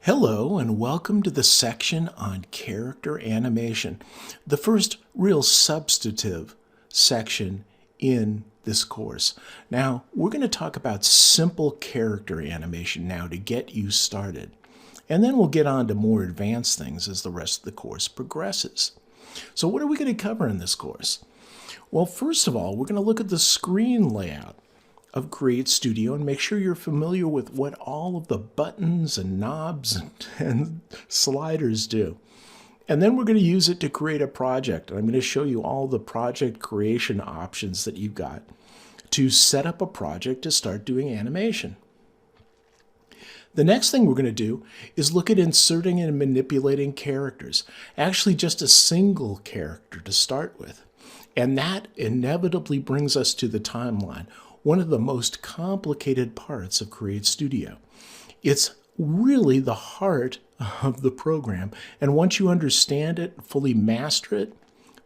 Hello and welcome to the section on character animation, the first real substantive section in this course. Now, we're going to talk about simple character animation now to get you started. And then we'll get on to more advanced things as the rest of the course progresses. So what are we going to cover in this course? Well, first of all, we're going to look at the screen layout of Create Studio and make sure you're familiar with what all of the buttons and knobs and sliders do. And then we're going to use it to create a project. And I'm going to show you all the project creation options that you've got to set up a project to start doing animation. The next thing we're going to do is look at inserting and manipulating characters, actually just a single character to start with. And that inevitably brings us to the timeline, one of the most complicated parts of Create Studio. It's really the heart of the program, and once you understand it, fully master it,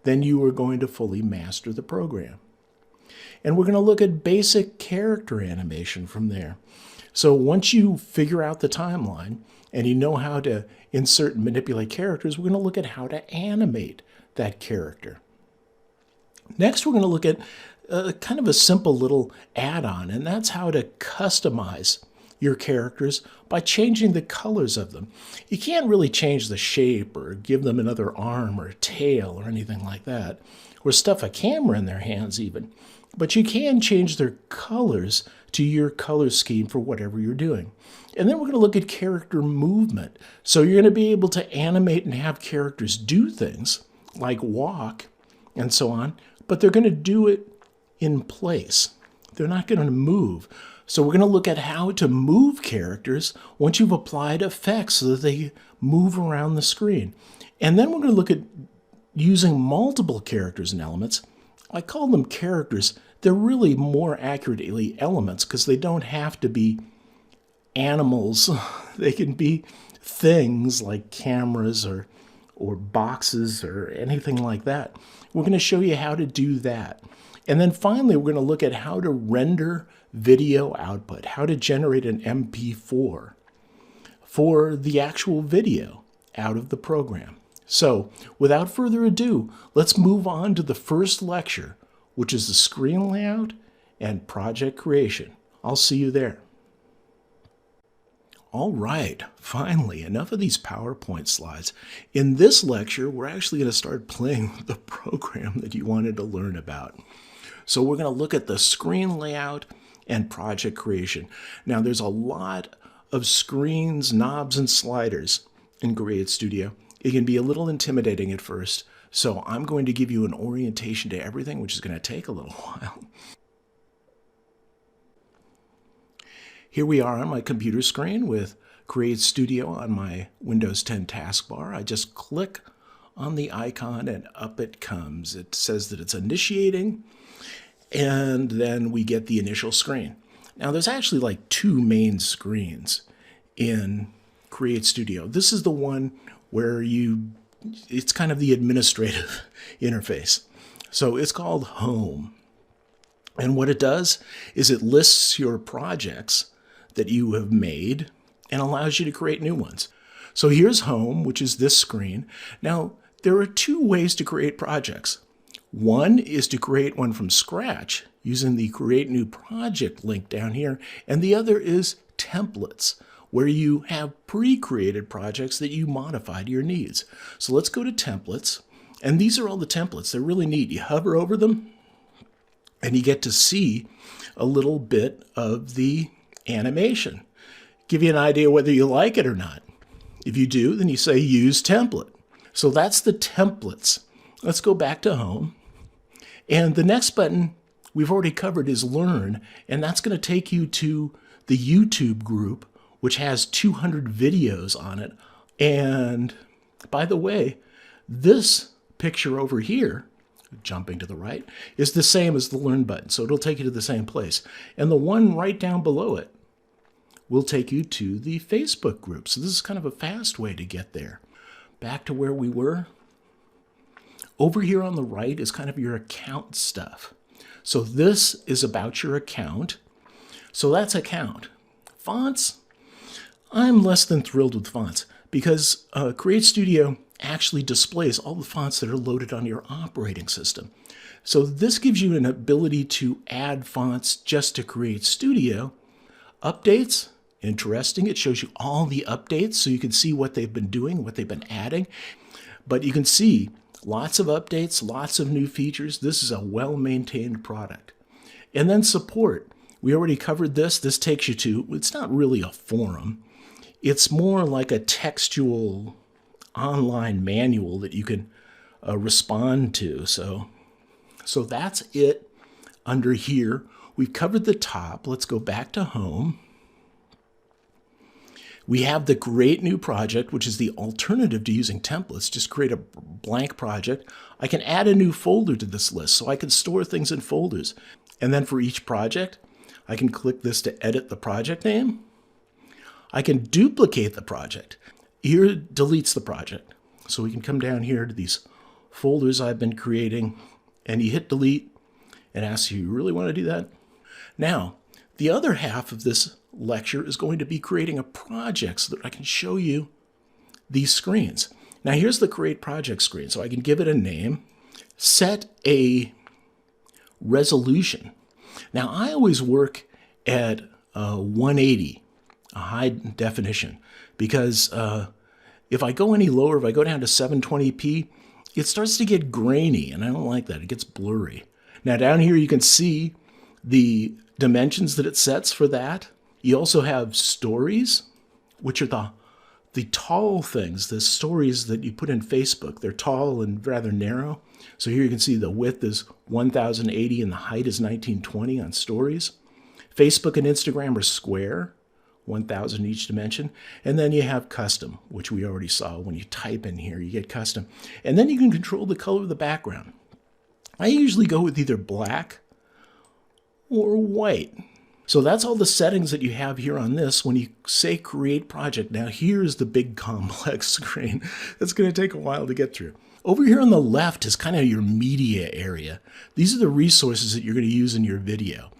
then you are going to fully master the program. And we're going to look at basic character animation from there. So once you figure out the timeline and you know how to insert and manipulate characters, we're going to look at how to animate that character. Next, we're going to look at kind of a simple little add-on, and that's how to customize your characters by changing the colors of them. You can't really change the shape or give them another arm or tail or anything like that, or stuff a camera in their hands even. But you can change their colors to your color scheme for whatever you're doing. And then we're going to look at character movement. So you're going to be able to animate and have characters do things like walk and so on, but they're going to do it in place. They're not going to move. So we're going to look at how to move characters once you've applied effects so that they move around the screen. And then we're going to look at using multiple characters and elements. I call them characters. They're really more accurately elements because they don't have to be animals. They can be things like cameras or boxes or anything like that. We're going to show you how to do that. And then finally, we're going to look at how to render video output, how to generate an MP4 for the actual video out of the program. So without further ado, let's move on to the first lecture, which is the screen layout and project creation. I'll see you there. All right, finally, enough of these PowerPoint slides. In this lecture, we're actually going to start playing with the program that you wanted to learn about. So we're going to look at the screen layout and project creation. Now, there's a lot of screens, knobs, and sliders in Create Studio. It can be a little intimidating at first, so I'm going to give you an orientation to everything, which is going to take a little while. Here we are on my computer screen with Create Studio on my Windows 10 taskbar. I just click on the icon and up it comes. It says that it's initiating, and then we get the initial screen. Now there's actually like two main screens in Create Studio. This is the one where it's kind of the administrative interface. So it's called Home. And what it does is it lists your projects that you have made and allows you to create new ones. So here's Home, which is this screen. Now, there are two ways to create projects. One is to create one from scratch using the Create New Project link down here, and the other is templates, where you have pre-created projects that you modify to your needs. So let's go to templates, and these are all the templates. They're really neat. You hover over them, and you get to see a little bit of the animation. Give you an idea whether you like it or not. If you do, then you say Use Template. So that's the templates. Let's go back to Home. And the next button we've already covered is Learn, and that's going to take you to the YouTube group, which has 200 videos on it. And by the way, this picture over here, jumping to the right, is the same as the Learn button, so it'll take you to the same place. And the one right down below it will take you to the Facebook group. So this is kind of a fast way to get there. Back to where we were. Over here on the right is kind of your account stuff. So this is about your account. So that's account. Fonts, I'm less than thrilled with fonts because Create Studio actually displays all the fonts that are loaded on your operating system. So this gives you an ability to add fonts just to Create Studio. Updates, interesting. It shows you all the updates so you can see what they've been doing, what they've been adding. But you can see lots of updates, lots of new features. This is a well-maintained product. And then support. We already covered this. This takes you to, it's not really a forum. It's more like a textual online manual that you can respond to. So that's it under here. We've covered the top. Let's go back to home. We have the Create New Project, which is the alternative to using templates. Just create a blank project. I can add a new folder to this list, so I can store things in folders. And then for each project, I can click this to edit the project name. I can duplicate the project. Here it deletes the project. So we can come down here to these folders I've been creating, and you hit delete and ask you really want to do that? Now, the other half of this lecture is going to be creating a project so that I can show you these screens. Now here's the Create Project screen. So I can give it a name, set a resolution. Now I always work at 180, a high definition, because if I go any lower, if I go down to 720p, it starts to get grainy, and I don't like that. It gets blurry. Now down here you can see the dimensions that it sets for that. You also have stories, which are the tall things, the stories that you put in Facebook. They're tall and rather narrow. So here you can see the width is 1080 and the height is 1920 on stories. Facebook and Instagram are square, 1000 each dimension. And then you have custom, which we already saw. When you type in here, you get custom. And then you can control the color of the background. I usually go with either black or white. So that's all the settings that you have here on this when you say Create Project. Now here's the big complex screen. That's going to take a while to get through. Over here on the left is kind of your media area. These are the resources that you're going to use in your video.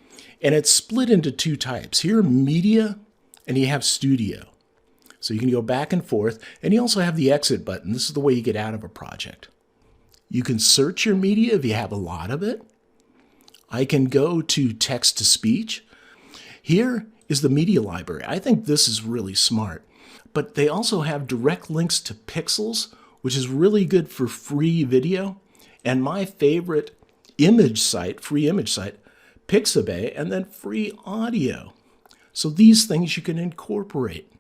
And it's split into two types. Here, media, and you have studio. So you can go back and forth. And you also have the exit button. This is the way you get out of a project. You can search your media if you have a lot of it. I can go to text to speech. Here is the media library. I think this is really smart. But they also have direct links to pixels, which is really good for free video. And my favorite image site, free image site, Pixabay, and then free audio. So these things you can incorporate.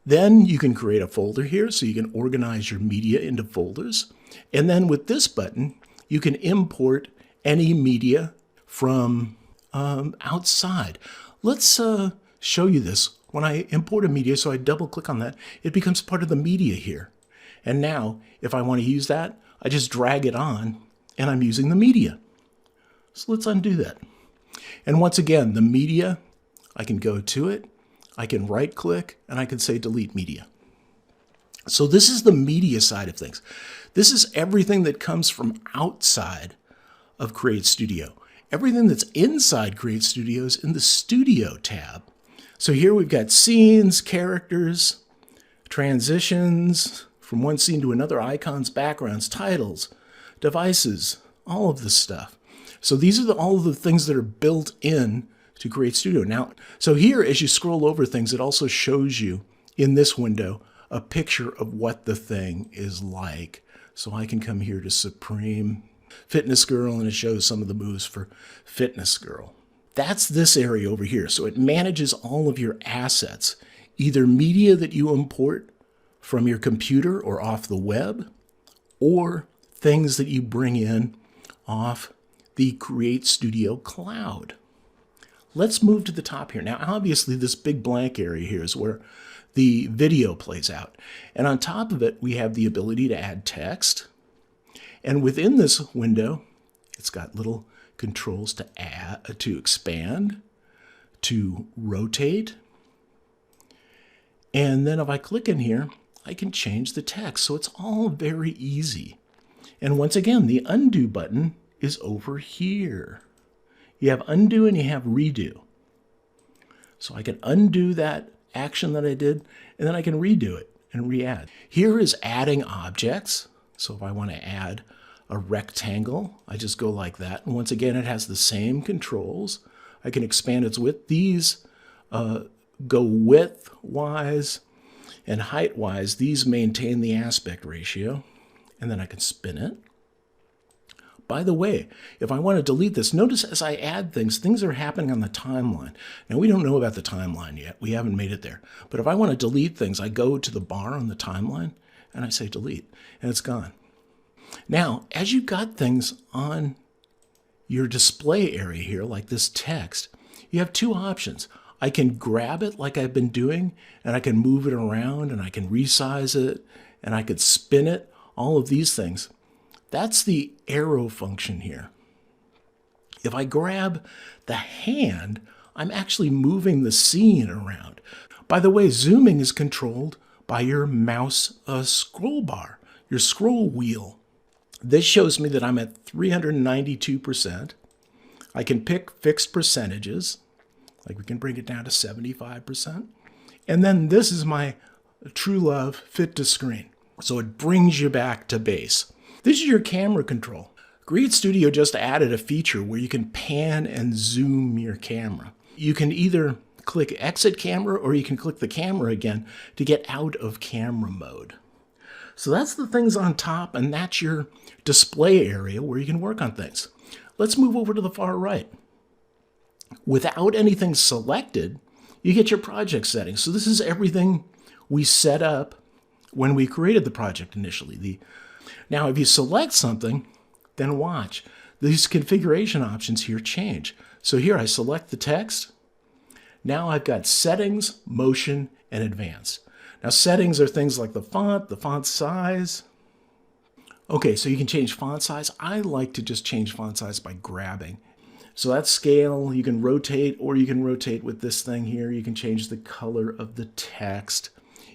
Then you can create a folder here so you can organize your media into folders. And then with this button, you can import any media from outside. Let's show you this. When I import a media, so I double click on that, it becomes part of the media here. And now, if I want to use that, I just drag it on and I'm using the media. So let's undo that. And once again, the media, I can go to it, I can right click, and I can say delete media. So this is the media side of things. This is everything that comes from outside of Create Studio. Everything that's inside Create Studio is in the Studio tab. So here we've got scenes, characters, transitions from one scene to another, icons, backgrounds, titles, devices, all of this stuff. So these are all of the things that are built in to Create Studio. Now, so here as you scroll over things, it also shows you in this window a picture of what the thing is like. So I can come here to Supreme Fitness Girl, and it shows some of the moves for Fitness Girl. That's this area over here. So it manages all of your assets, either media that you import from your computer or off the web, or things that you bring in off the Create Studio cloud. Let's move to the top here. Now, obviously, this big blank area here is where the video plays out. And on top of it, we have the ability to add text. And within this window, it's got little controls to add, to expand, to rotate. And then if I click in here, I can change the text. So it's all very easy. And once again, the undo button is over here. You have undo and you have redo. So I can undo that action that I did, and then I can redo it and re-add. Here is adding objects. So if I want to add a rectangle, I just go like that. And once again, it has the same controls. I can expand its width. These go width-wise and height-wise. These maintain the aspect ratio. And then I can spin it. By the way, if I want to delete this, notice as I add things, things are happening on the timeline. Now, we don't know about the timeline yet. We haven't made it there. But if I want to delete things, I go to the bar on the timeline, and I say delete, and it's gone. Now, as you've got things on your display area here, like this text, you have two options. I can grab it like I've been doing, and I can move it around, and I can resize it, and I could spin it, all of these things. That's the arrow function here. If I grab the hand, I'm actually moving the scene around. By the way, zooming is controlled by your mouse scroll bar, your scroll wheel. This shows me that I'm at 392%. I can pick fixed percentages, like we can bring it down to 75%. And then this is my True Love fit to screen. So it brings you back to base. This is your camera control. Create Studio just added a feature where you can pan and zoom your camera. You can either click exit camera or you can click the camera again to get out of camera mode. So that's the things on top, and that's your display area where you can work on things. Let's move over to the far right. Without anything selected, you get your project settings. So this is everything we set up when we created the project initially. Now, if you select something, then watch. These configuration options here change. So here I select the text. Now I've got settings, motion, and advanced. Now settings are things like the font size. Okay, so you can change font size. I like to just change font size by grabbing. So that's scale. You can rotate, or you can rotate with this thing here. You can change the color of the text.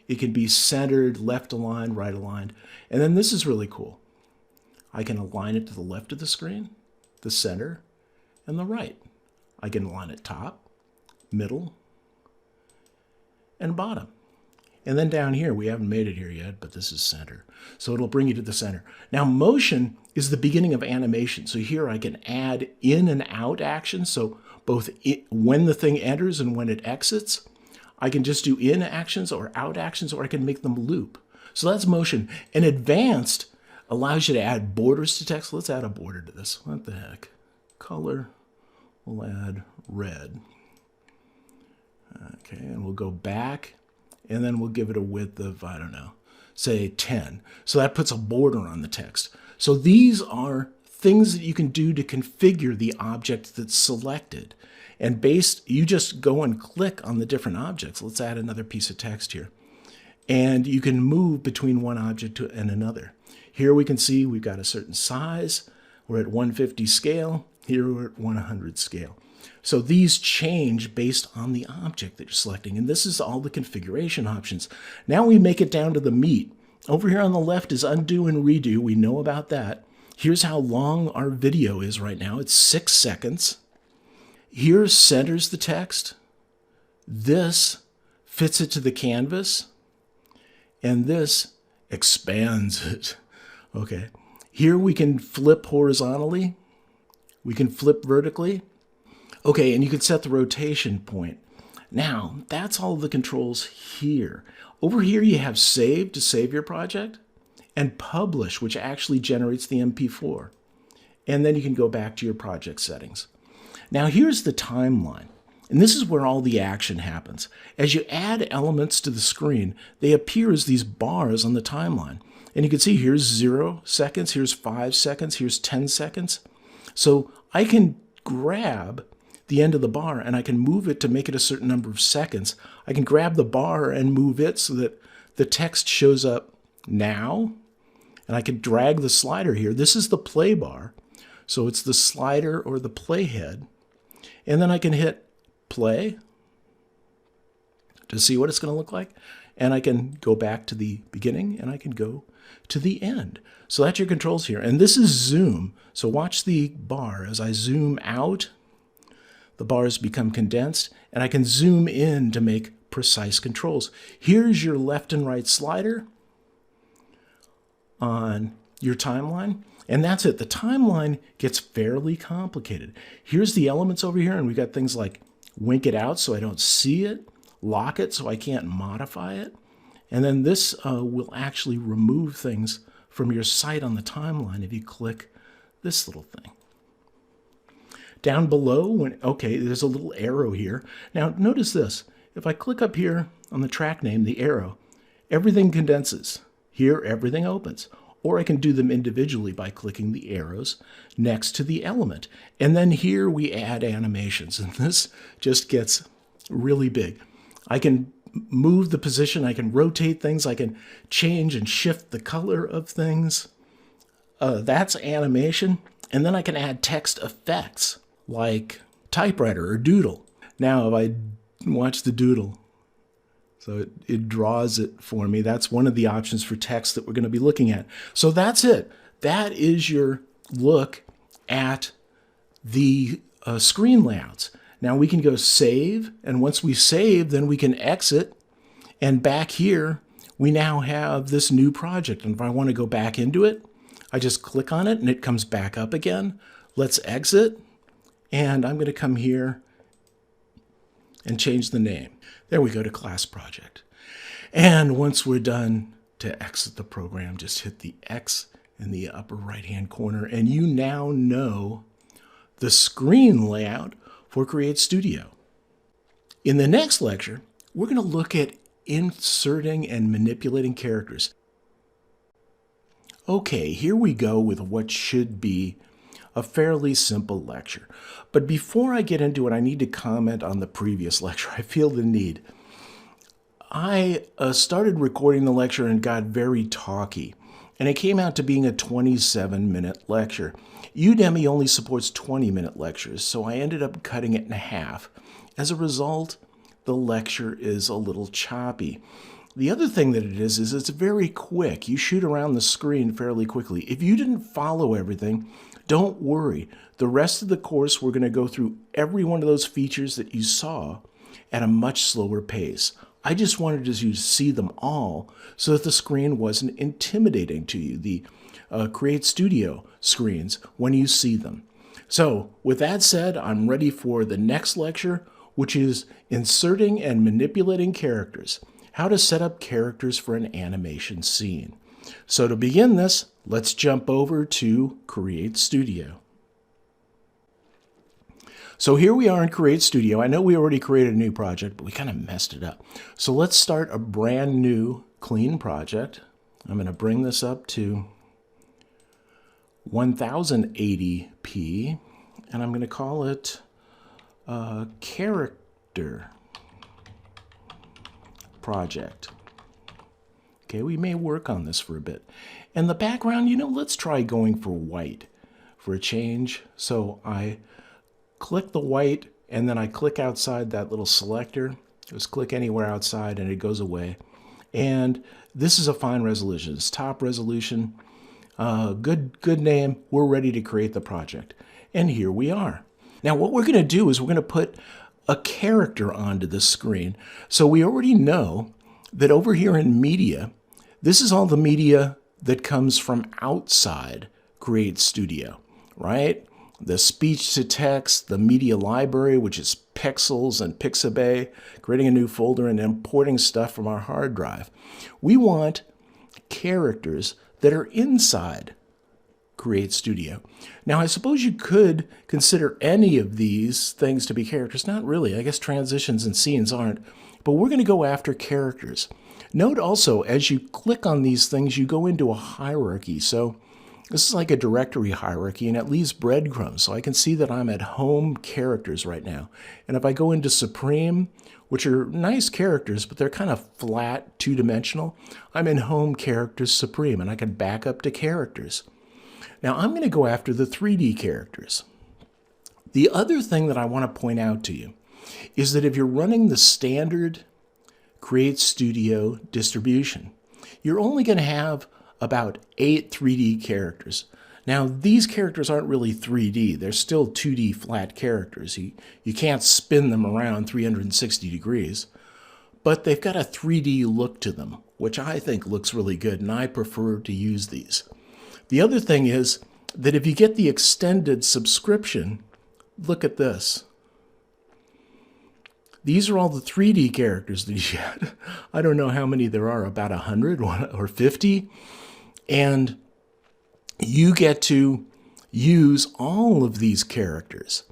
It can be centered, left aligned, right aligned. And then this is really cool. I can align it to the left of the screen, the center, and the right. I can align it top, middle, and bottom. And then down here, we haven't made it here yet, but this is center. So it'll bring you to the center. Now, motion is the beginning of animation. So here I can add in and out actions. So both when the thing enters and when it exits. I can just do in actions or out actions, or I can make them loop. So that's motion. And advanced allows you to add borders to text. Let's add a border to this. What the heck? Color, we'll add red. Okay, and we'll go back, and then we'll give it a width of, I don't know, say 10. So that puts a border on the text. So these are things that you can do to configure the object that's selected. And you just go and click on the different objects. Let's add another piece of text here. And you can move between one object and another. Here we can see we've got a certain size. We're at 150 scale. Here we're at 100 scale. So these change based on the object that you're selecting. And this is all the configuration options. Now we make it down to the meat. Over here on the left is undo and redo. We know about that. Here's how long our video is right now. It's 6 seconds. Here centers the text. This fits it to the canvas. And this expands it. Okay. Here we can flip horizontally. We can flip vertically. Okay, and you can set the rotation point. Now, that's all the controls here. Over here you have save to save your project, and publish, which actually generates the MP4. And then you can go back to your project settings. Now here's the timeline. And this is where all the action happens. As you add elements to the screen, they appear as these bars on the timeline. And you can see here's 0 seconds, here's 5 seconds, here's 10 seconds. So I can grab the end of the bar and I can move it to make it a certain number of seconds. I can grab the bar and move it so that the text shows up now. And I can drag the slider here. This is the play bar. So it's the slider or the playhead. And then I can hit play to see what it's going to look like. And I can go back to the beginning and I can go to the end. So that's your controls here. And this is zoom. So watch the bar. As I zoom out, the bars become condensed, and I can zoom in to make precise controls. Here's your left and right slider on your timeline, and that's it. The timeline gets fairly complicated. Here's the elements over here, and we've got things like wink it out so I don't see it, lock it so I can't modify it, and then this will actually remove things from your sight on the timeline if you click this little thing. Down below, there's a little arrow here. Now notice this. If I click up here on the track name, the arrow, everything condenses. Here, everything opens. Or I can do them individually by clicking the arrows next to the element. And then here we add animations, and this just gets really big. I can move the position, I can rotate things, I can change and shift the color of things. That's animation. And then I can add text effects like typewriter or doodle. Now, if I watch the doodle, so it draws it for me. That's one of the options for text that we're going to be looking at. So that's it. That is your look at the screen layouts. Now we can go save, and once we save, then we can exit. And back here, we now have this new project. And if I want to go back into it, I just click on it and it comes back up again. Let's exit. And I'm going to come here and change the name. There we go to class project. And once we're done, to exit the program, just hit the X in the upper right-hand corner, and you now know the screen layout for Create Studio. In the next lecture, we're going to look at inserting and manipulating characters. Okay, here we go with what should be a fairly simple lecture. But before I get into it, I need to comment on the previous lecture. I feel the need. I started recording the lecture and got very talky, and it came out to being a 27-minute lecture. Udemy only supports 20-minute lectures, so I ended up cutting it in half. As a result, the lecture is a little choppy. The other thing that it is it's very quick. You shoot around the screen fairly quickly. If you didn't follow everything, don't worry. The rest of the course, we're going to go through every one of those features that you saw at a much slower pace. I just wanted you to see them all so that the screen wasn't intimidating to you, the Create Studio screens, when you see them. So with that said, I'm ready for the next lecture, which is inserting and manipulating characters, how to set up characters for an animation scene. So to begin this, let's jump over to Create Studio. So here we are in Create Studio. I know we already created a new project, but we kind of messed it up. So let's start a brand new clean project. I'm going to bring this up to 1080p, and I'm going to call it Character Project. Okay, we may work on this for a bit. And the background, let's try going for white for a change. So I click the white, and then I click outside that little selector. Just click anywhere outside, and it goes away. And this is a fine resolution. It's top resolution. Good name. We're ready to create the project. And here we are. Now, what we're going to do is we're going to put a character onto the screen. So we already know that over here in Media, this is all the media that comes from outside Create Studio, right? The speech to text, the media library, which is Pixels and Pixabay, creating a new folder and importing stuff from our hard drive. We want characters that are inside Create Studio. Now, I suppose you could consider any of these things to be characters. Not really. I guess transitions and scenes aren't. But we're going to go after characters. Note also, as you click on these things, you go into a hierarchy. So this is like a directory hierarchy, and it leaves breadcrumbs. So I can see that I'm at home characters right now. And if I go into Supreme, which are nice characters, but they're kind of flat, two-dimensional, I'm in home characters Supreme, and I can back up to characters. Now I'm going to go after the 3D characters. The other thing that I want to point out to you is that if you're running the standard Create Studio distribution, you're only going to have about 8 3D characters. Now, these characters aren't really 3D. They're still 2D flat characters. You can't spin them around 360 degrees. but they've got a 3D look to them, which I think looks really good, and I prefer to use these. The other thing is that if you get the extended subscription, look at this. These are all the 3D characters that you get. I don't know how many there are, about 100 or 50. And you get to use all of these characters.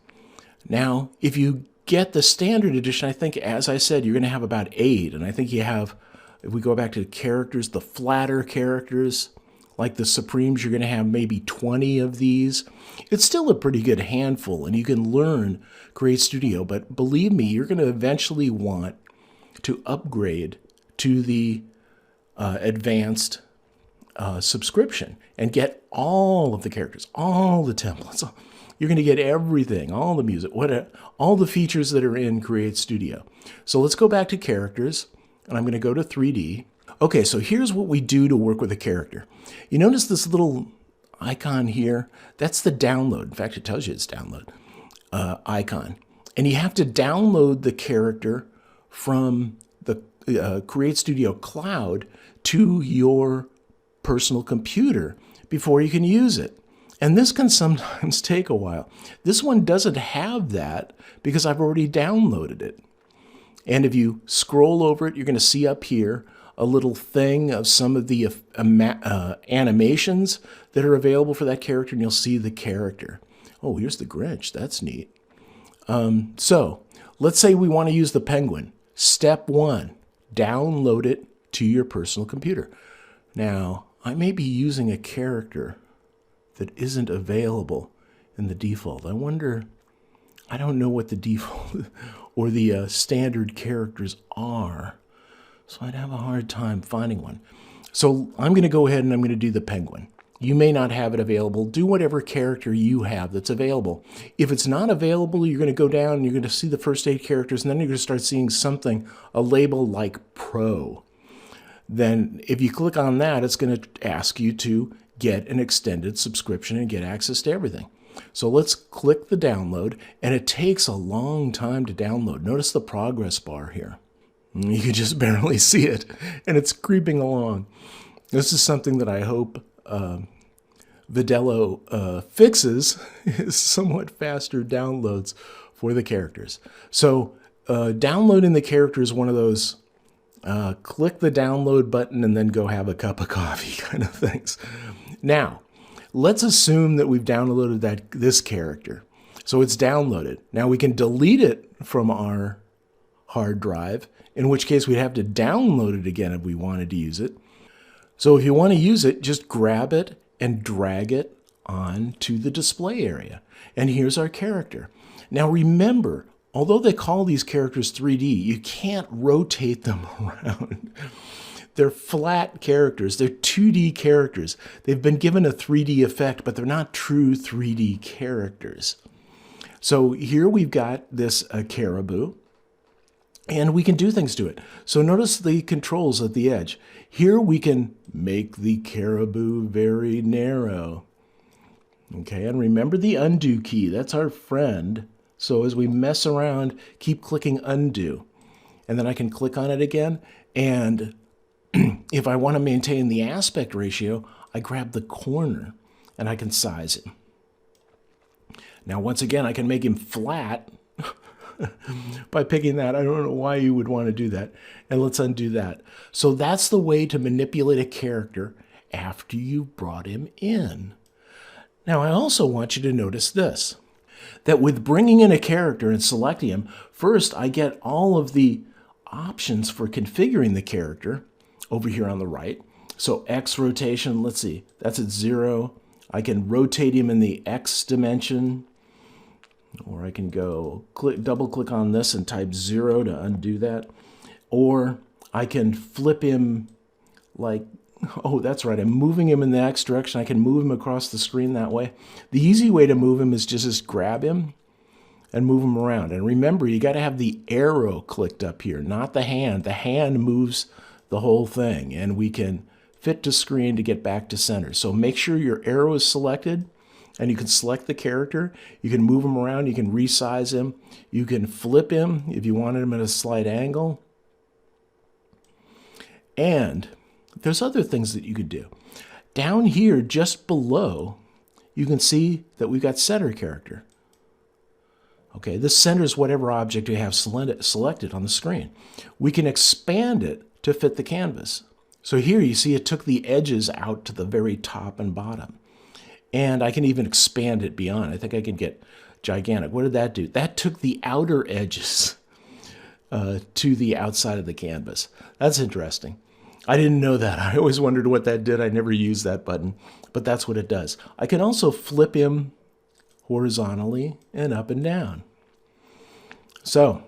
Now, if you get the standard edition, I think, as I said, you're going to have about 8. And I think you have, if we go back to characters, the flatter characters, like the Supremes, you're going to have maybe 20 of these. It's still a pretty good handful, and you can learn Create Studio. But believe me, you're going to eventually want to upgrade to the advanced subscription and get all of the characters, all the templates. You're going to get everything, all the music, all the features that are in Create Studio. So let's go back to characters, and I'm going to go to 3D. Okay, so here's what we do to work with a character. You notice this little icon here? That's the download. In fact, it tells you it's download icon. And you have to download the character from the Create Studio Cloud to your personal computer before you can use it. And this can sometimes take a while. This one doesn't have that because I've already downloaded it. And if you scroll over it, you're going to see up here a little thing of some of the animations that are available for that character, and you'll see the character. Oh, here's the Grinch. That's neat. So let's say we want to use the penguin. Step 1, download it to your personal computer. Now, I may be using a character that isn't available in the default. I wonder, I don't know what the default or the standard characters are. So I'd have a hard time finding one. So I'm going to go ahead and I'm going to do the penguin. You may not have it available. Do whatever character you have that's available. If it's not available, you're going to go down and you're going to see the first 8 characters, and then you're going to start seeing something, a label like Pro. Then if you click on that, it's going to ask you to get an extended subscription and get access to everything. So let's click the download, and it takes a long time to download. Notice the progress bar here. You can just barely see it, and it's creeping along. This is something that I hope Vidello fixes, is somewhat faster downloads for the characters. So downloading the character is one of those click the download button and then go have a cup of coffee kind of things. Now, let's assume that we've downloaded this character. So it's downloaded. Now we can delete it from our hard drive, in which case we'd have to download it again if we wanted to use it. So if you want to use it, just grab it and drag it onto the display area. And here's our character. Now remember, although they call these characters 3D, you can't rotate them around. They're flat characters. They're 2D characters. They've been given a 3D effect, but they're not true 3D characters. So here we've got this caribou, and we can do things to it. So notice the controls at the edge. Here we can make the caribou very narrow. Okay, and remember the undo key. That's our friend. So as we mess around, keep clicking undo. And then I can click on it again. And if I want to maintain the aspect ratio, I grab the corner and I can size it. Now, once again, I can make him flat by picking that. I don't know why you would want to do that. And let's undo that. So that's the way to manipulate a character after you've brought him in. Now, I also want you to notice this, that with bringing in a character and selecting him, first I get all of the options for configuring the character over here on the right. So X rotation, let's see, that's at 0. I can rotate him in the X dimension, or I can go double click on this and type 0 to undo that. Or I can flip him like, oh, that's right, I'm moving him in the X direction. I can move him across the screen that way. The easy way to move him is just grab him and move him around. And remember, you got to have the arrow clicked up here, not the hand. The hand moves the whole thing, and we can fit to screen to get back to center. So make sure your arrow is selected, and you can select the character. You can move him around. You can resize him. You can flip him if you wanted him at a slight angle. And there's other things that you could do. Down here, just below, you can see that we've got center character. Okay, this centers whatever object we have selected on the screen. We can expand it to fit the canvas. So here you see it took the edges out to the very top and bottom. And I can even expand it beyond. I think I can get gigantic. What did that do? That took the outer edges to the outside of the canvas. That's interesting. I didn't know that. I always wondered what that did. I never used that button, but that's what it does. I can also flip him horizontally and up and down. So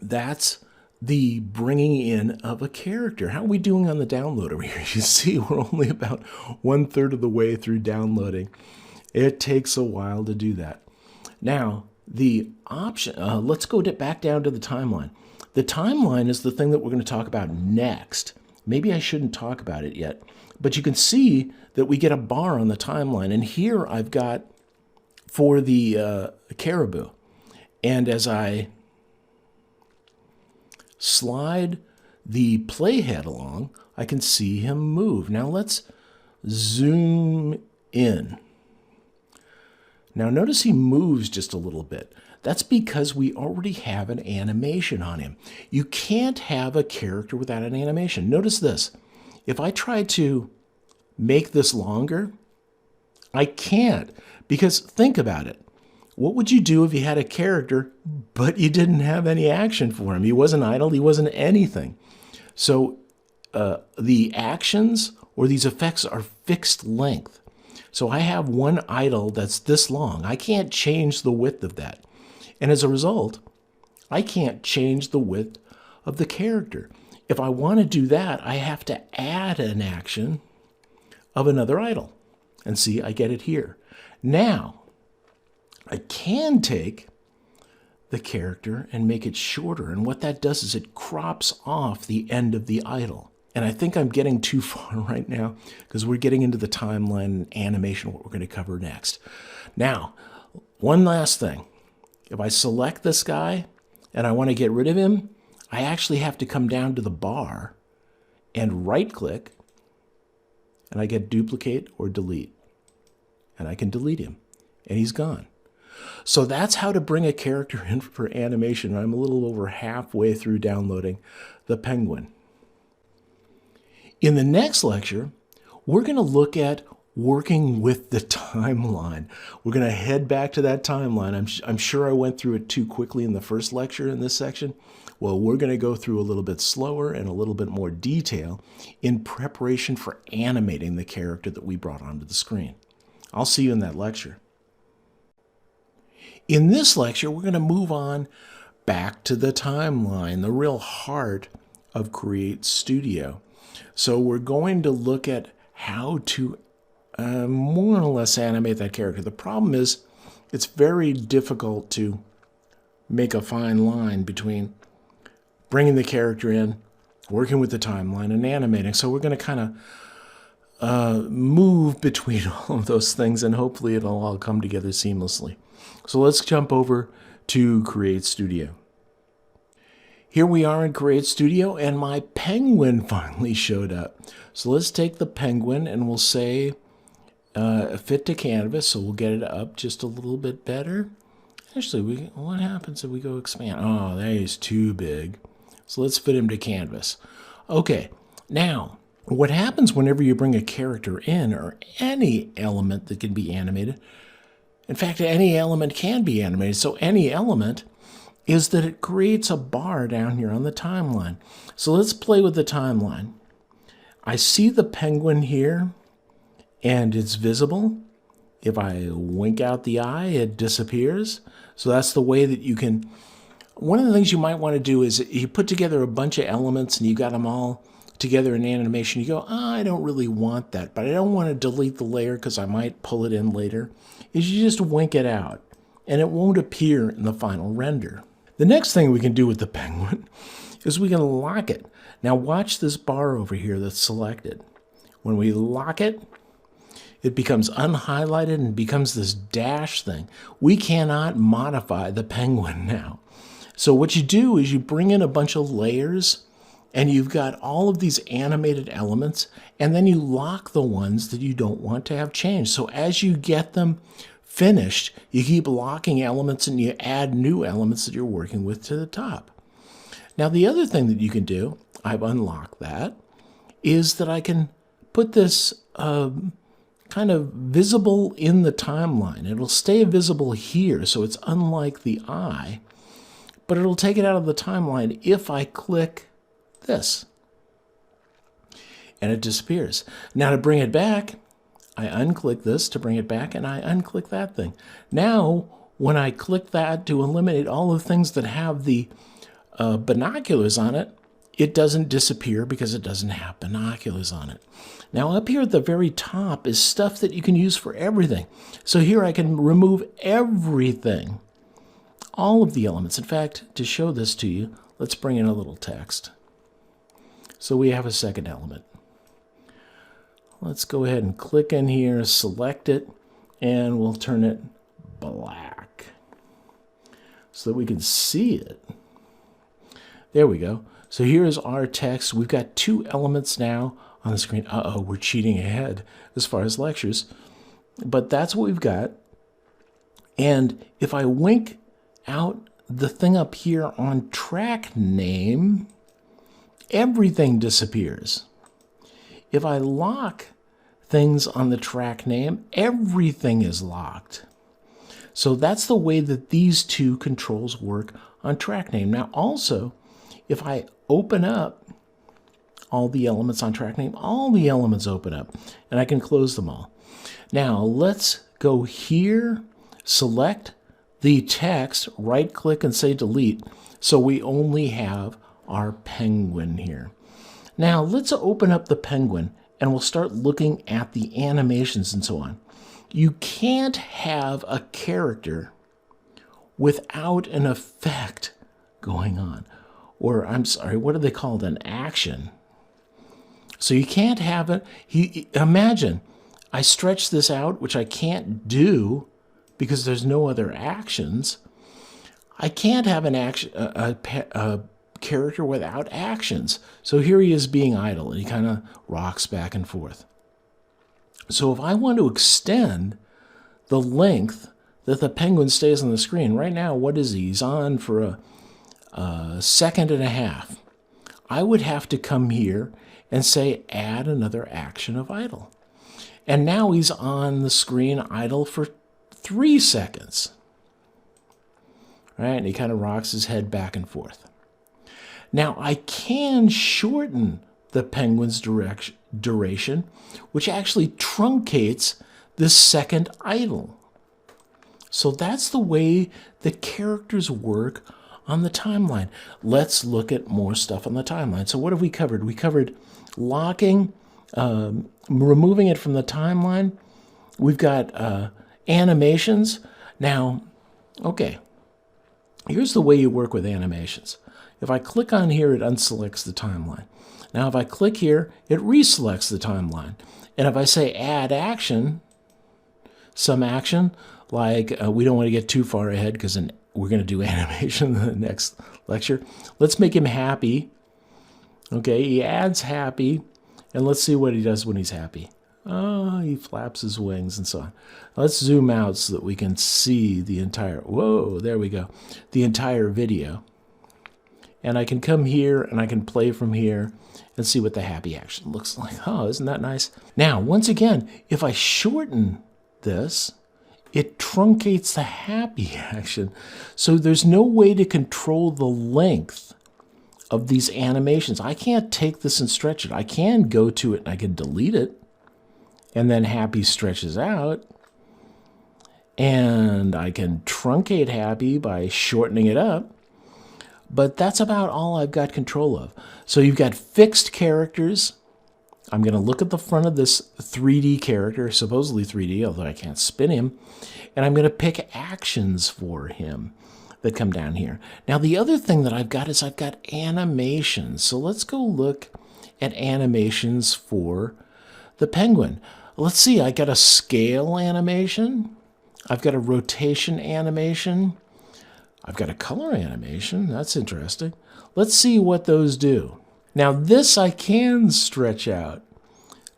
that's the bringing in of a character. How are we doing on the download over here? You see, we're only about 1/3 of the way through downloading. It takes a while to do that. Now, the option, let's go back down to the timeline. The timeline is the thing that we're going to talk about next. Maybe I shouldn't talk about it yet, but you can see that we get a bar on the timeline. And here I've got for the caribou. And as I slide the playhead along, I can see him move. Now let's zoom in. Now notice he moves just a little bit. That's because we already have an animation on him. You can't have a character without an animation. Notice this. If I try to make this longer, I can't, because think about it. What would you do if you had a character, but you didn't have any action for him? He wasn't idle, he wasn't anything. So the actions or these effects are fixed length. So I have one idle that's this long. I can't change the width of that. And as a result, I can't change the width of the character. If I want to do that, I have to add an action of another idle. And see, I get it here. Now, I can take the character and make it shorter. And what that does is it crops off the end of the idle. And I think I'm getting too far right now because we're getting into the timeline and animation, what we're going to cover next. Now, one last thing. If I select this guy and I want to get rid of him, I actually have to come down to the bar and right-click, and I get duplicate or delete. And I can delete him, and he's gone. So that's how to bring a character in for animation. I'm a little over halfway through downloading the Penguin. In the next lecture, we're going to look at working with the timeline. We're going to head back to that timeline. I'm sure I went through it too quickly in the first lecture in this section. Well, we're going to go through a little bit slower and a little bit more detail in preparation for animating the character that we brought onto the screen. I'll see you in that lecture. In this lecture, we're going to move on back to the timeline, the real heart of Create Studio. So we're going to look at how to more or less animate that character. The problem is it's very difficult to make a fine line between bringing the character in, working with the timeline, and animating. So we're going to kind of move between all of those things, and hopefully it'll all come together seamlessly. So let's jump over to Create Studio. Here we are in Create Studio, and my penguin finally showed up. So let's take the penguin, and we'll say fit to canvas, so we'll get it up just a little bit better. Actually, what happens if we go expand? Oh, that is too big. So let's fit him to canvas. Okay, now, what happens whenever you bring a character in, or any element that can be animated, in fact, any element can be animated, so any element, is that it creates a bar down here on the timeline. So let's play with the timeline. I see the penguin here, and it's visible. If I wink out the eye, it disappears. So that's the way that you can... One of the things you might want to do is you put together a bunch of elements and you got them all together in animation. You go, I don't really want that, but I don't want to delete the layer because I might pull it in later. Is you just wink it out, and it won't appear in the final render. The next thing we can do with the penguin is we can lock it. Now watch this bar over here that's selected. When we lock it, it becomes unhighlighted and becomes this dash thing. We cannot modify the penguin now. So what you do is you bring in a bunch of layers and you've got all of these animated elements, and then you lock the ones that you don't want to have changed. So as you get them finished, you keep locking elements and you add new elements that you're working with to the top. Now the other thing that you can do, I've unlocked that, is that I can put this kind of visible in the timeline. It'll stay visible here, so it's unlike the eye, but it'll take it out of the timeline if I click this. And it disappears. Now to bring it back, I unclick this to bring it back, and I unclick that thing. Now, when I click that to eliminate all the things that have the binoculars on it, it doesn't disappear because it doesn't have binoculars on it. Now up here at the very top is stuff that you can use for everything. So here I can remove everything, all of the elements. In fact, to show this to you, let's bring in a little text. So we have a second element. Let's go ahead and click in here, select it, and we'll turn it black so that we can see it. There we go. So here's our text. We've got two elements now on the screen. Uh-oh, we're cheating ahead as far as lectures. But that's what we've got. And if I wink out the thing up here on track name, everything disappears. If I lock things on the track name, everything is locked. So that's the way that these two controls work on track name. Now also, if I open up all the elements on track name, all the elements open up, and I can close them all. Now let's go here, select the text, right click and say delete, so we only have our penguin here. Now let's open up the penguin and we'll start looking at the animations and so on. You can't have a character without an effect going on. Or, I'm sorry, what do they call it? An action. So you can't have it. Imagine, I stretch this out, which I can't do because there's no other actions. I can't have an action, a character without actions. So here he is being idle, and he kind of rocks back and forth. So if I want to extend the length that the penguin stays on the screen, right now, what is he? He's on for a second and a half. I would have to come here and say add another action of idle. And now he's on the screen idle for 3 seconds. Right? And he kind of rocks his head back and forth. Now I can shorten the penguin's duration, which actually truncates this second idle. So that's the way the characters work on the timeline. Let's look at more stuff on the timeline. So what have we covered? We covered locking, removing it from the timeline. We've got animations. Now, okay, here's the way you work with animations. If I click on here, it unselects the timeline. Now, if I click here, it reselects the timeline. And if I say add action, some action, like we don't want to get too far ahead because we're going to do animation in the next lecture. Let's make him happy. Okay, he adds happy, and let's see what he does when he's happy. Oh, he flaps his wings and so on. Let's zoom out so that we can see the entire, whoa, there we go, the entire video. And I can come here and I can play from here and see what the happy action looks like. Oh, isn't that nice? Now, once again, if I shorten this, it truncates the happy action. So there's no way to control the length of these animations. I can't take this and stretch it. I can go to it and I can delete it. And then happy stretches out. And I can truncate happy by shortening it up. But that's about all I've got control of. So you've got fixed characters. I'm going to look at the front of this 3D character, supposedly 3D, although I can't spin him. And I'm going to pick actions for him that come down here. Now, the other thing that I've got is I've got animations. So let's go look at animations for the penguin. Let's see, I got a scale animation. I've got a rotation animation. I've got a color animation. That's interesting. Let's see what those do. Now this I can stretch out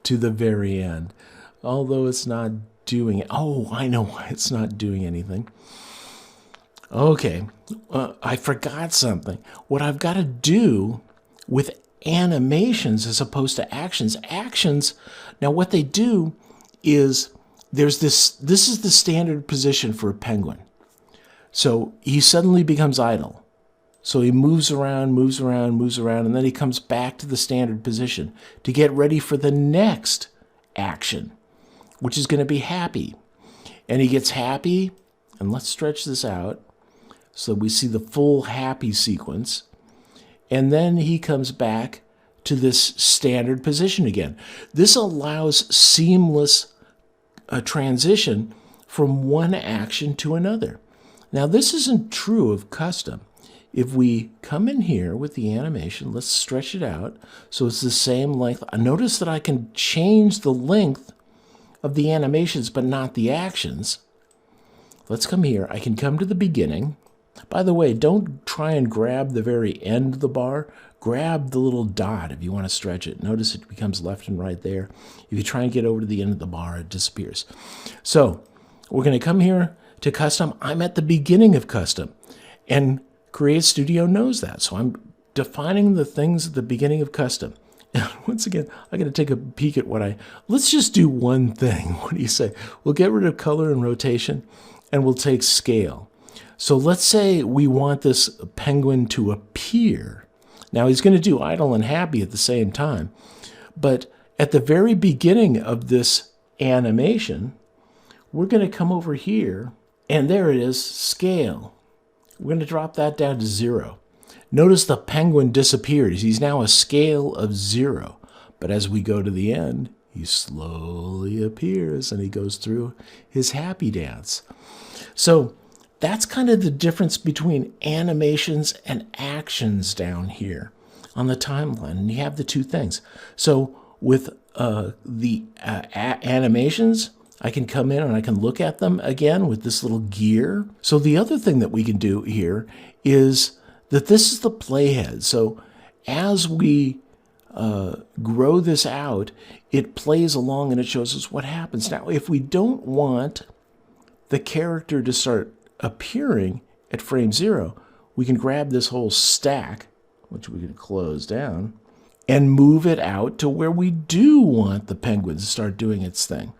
to the very end, although it's not doing it. Oh, I know why it's not doing anything. Okay, I forgot something. What I've got to do with animations as opposed to actions, now what they do is this is the standard position for a penguin. So he suddenly becomes idle. So he moves around, and then he comes back to the standard position to get ready for the next action, which is going to be happy. And he gets happy, and let's stretch this out so we see the full happy sequence. And then he comes back to this standard position again. This allows seamless transition from one action to another. Now, this isn't true of custom. If we come in here with the animation, let's stretch it out so it's the same length. Notice that I can change the length of the animations, but not the actions. Let's come here. I can come to the beginning. By the way, don't try and grab the very end of the bar. Grab the little dot if you want to stretch it. Notice it becomes left and right there. If you try and get over to the end of the bar, it disappears. So we're going to come here to custom. I'm at the beginning of custom, and Create Studio knows that. So I'm defining the things at the beginning of custom. And once again, I'm going to take a peek at let's just do one thing. What do you say? We'll get rid of color and rotation, and we'll take scale. So let's say we want this penguin to appear. Now he's going to do idle and happy at the same time. But at the very beginning of this animation, we're going to come over here, and there it is, scale. We're going to drop that down to 0. Notice the penguin disappears. He's now a scale of 0. But as we go to the end, he slowly appears, and he goes through his happy dance. So that's kind of the difference between animations and actions down here on the timeline. And you have the two things. So with the animations, I can come in and I can look at them again with this little gear. So the other thing that we can do here is that this is the playhead. So as we grow this out, it plays along and it shows us what happens. Now, if we don't want the character to start appearing at frame 0, we can grab this whole stack, which we can close down, and move it out to where we do want the penguin to start doing its thing.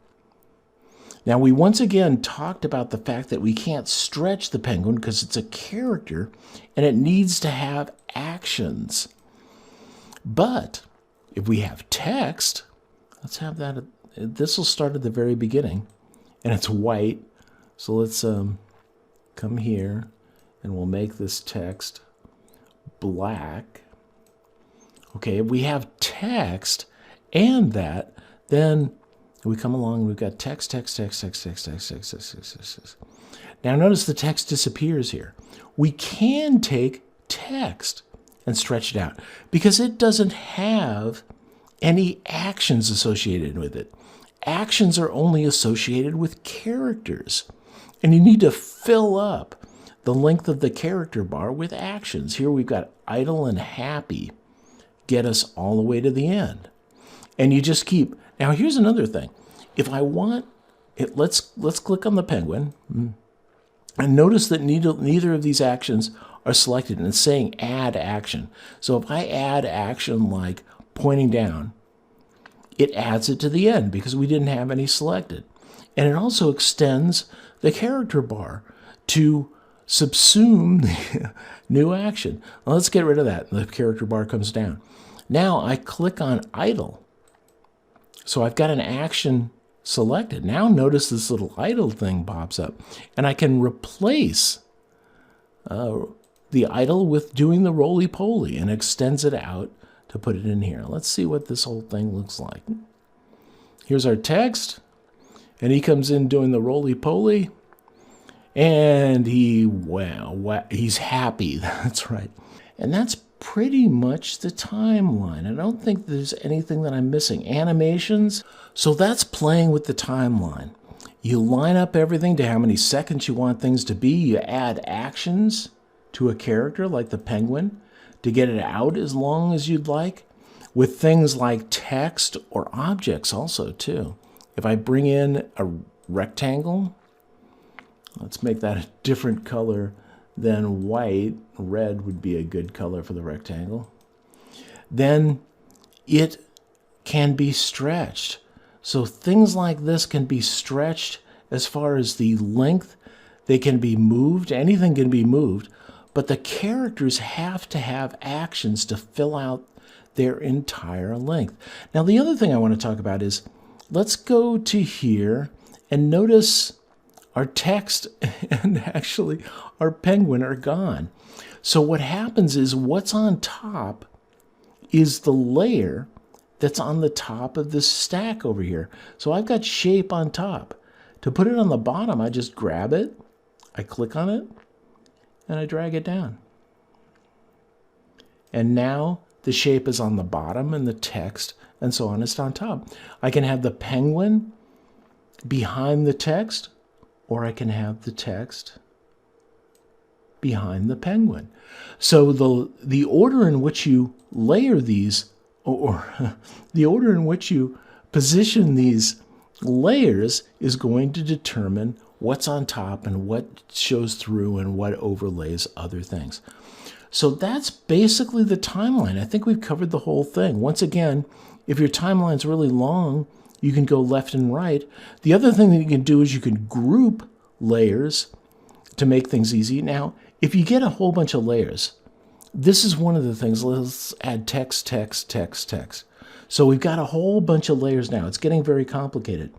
Now, we once again talked about the fact that we can't stretch the penguin because it's a character and it needs to have actions. But if we have text, let's have that. This will start at the very beginning, and it's white. So let's come here, and we'll make this text black. Okay, if we have text and that, then we come along and we've got text. Now notice the text disappears here. We can take text and stretch it out because it doesn't have any actions associated with it. Actions are only associated with characters. And you need to fill up the length of the character bar with actions. Here we've got idle and happy get us all the way to the end. And you just keep. Now here's another thing. If I want it, let's click on the penguin. And notice that neither of these actions are selected, and it's saying add action. So if I add action like pointing down, it adds it to the end because we didn't have any selected. And it also extends the character bar to subsume the new action. Well, let's get rid of that. The character bar comes down. Now I click on idle. So I've got an action selected. Now notice this little idle thing pops up, and I can replace the idle with doing the roly-poly, and extends it out to put it in here. Let's see what this whole thing looks like. Here's our text, and he comes in doing the roly-poly, and he's happy. That's right. And that's pretty much the timeline. I don't think there's anything that I'm missing. Animations. So that's playing with the timeline. You line up everything to how many seconds you want things to be. You add actions to a character like the penguin to get it out as long as you'd like. with things like text or objects also too. If I bring in a rectangle, let's make that a different color than white. Red would be a good color for the rectangle. Then it can be stretched. So things like this can be stretched as far as the length. They can be moved. Anything can be moved. But the characters have to have actions to fill out their entire length. Now, the other thing I want to talk about is, let's go to here and notice our text and actually our penguin are gone. So what happens is what's on top is the layer that's on the top of this stack over here. So I've got shape on top. To put it on the bottom, I just grab it, I click on it, and I drag it down. And now the shape is on the bottom and the text and so on is on top. I can have the penguin behind the text, or I can have the text behind the penguin. So the order in which you layer these, or the order in which you position these layers is going to determine what's on top and what shows through and what overlays other things. So that's basically the timeline. I think we've covered the whole thing. Once again, if your timeline's really long, you can go left and right. The other thing that you can do is you can group layers to make things easy. Now, if you get a whole bunch of layers, this is one of the things. Let's add text, text, text, text. So we've got a whole bunch of layers now. It's getting very complicated.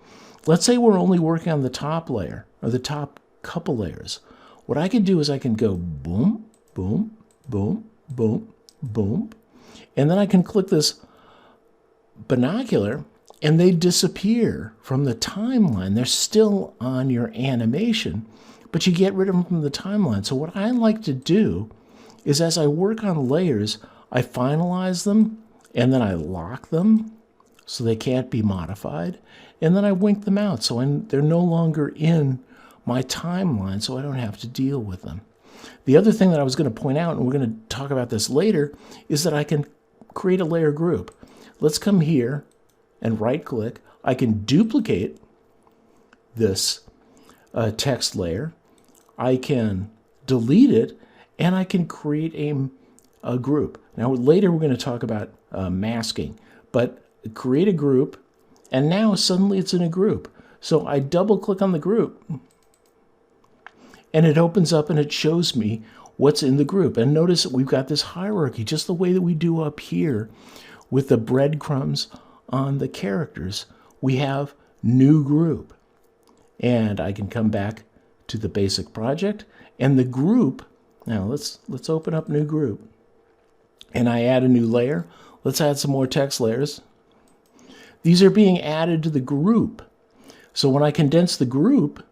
Let's say we're only working on the top layer or the top couple layers. What I can do is I can go boom, boom, boom, boom, boom, and then I can click this binocular and they disappear from the timeline. They're still on your animation, but you get rid of them from the timeline. So what I like to do is as I work on layers, I finalize them and then I lock them so they can't be modified. And then I wink them out so they're no longer in my timeline, so I don't have to deal with them. The other thing that I was going to point out, and we're going to talk about this later, is that I can create a layer group. Let's come here and right click. I can duplicate this text layer. I can delete it, and I can create a group. Now later we're going to talk about masking, but create a group, and now suddenly it's in a group. So I double click on the group, and it opens up and it shows me what's in the group. And notice that we've got this hierarchy, just the way that we do up here with the breadcrumbs on the characters. We have new group. And I can come back to the basic project and the group. Now let's open up new group. And I add a new layer. Let's add some more text layers. These are being added to the group. So when I condense the group,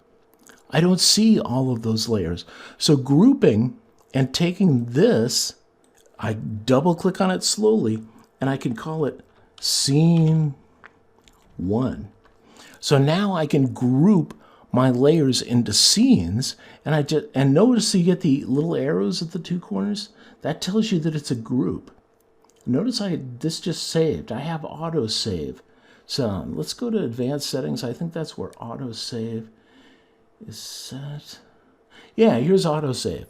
I don't see all of those layers. So grouping and taking this, I double click on it slowly and I can call it scene 1. So now I can group my layers into scenes, and notice you get the little arrows at the two corners. That tells you that it's a group. Notice this just saved. I have autosave. So let's go to advanced settings. I think that's where autosave is set. Yeah, here's autosave.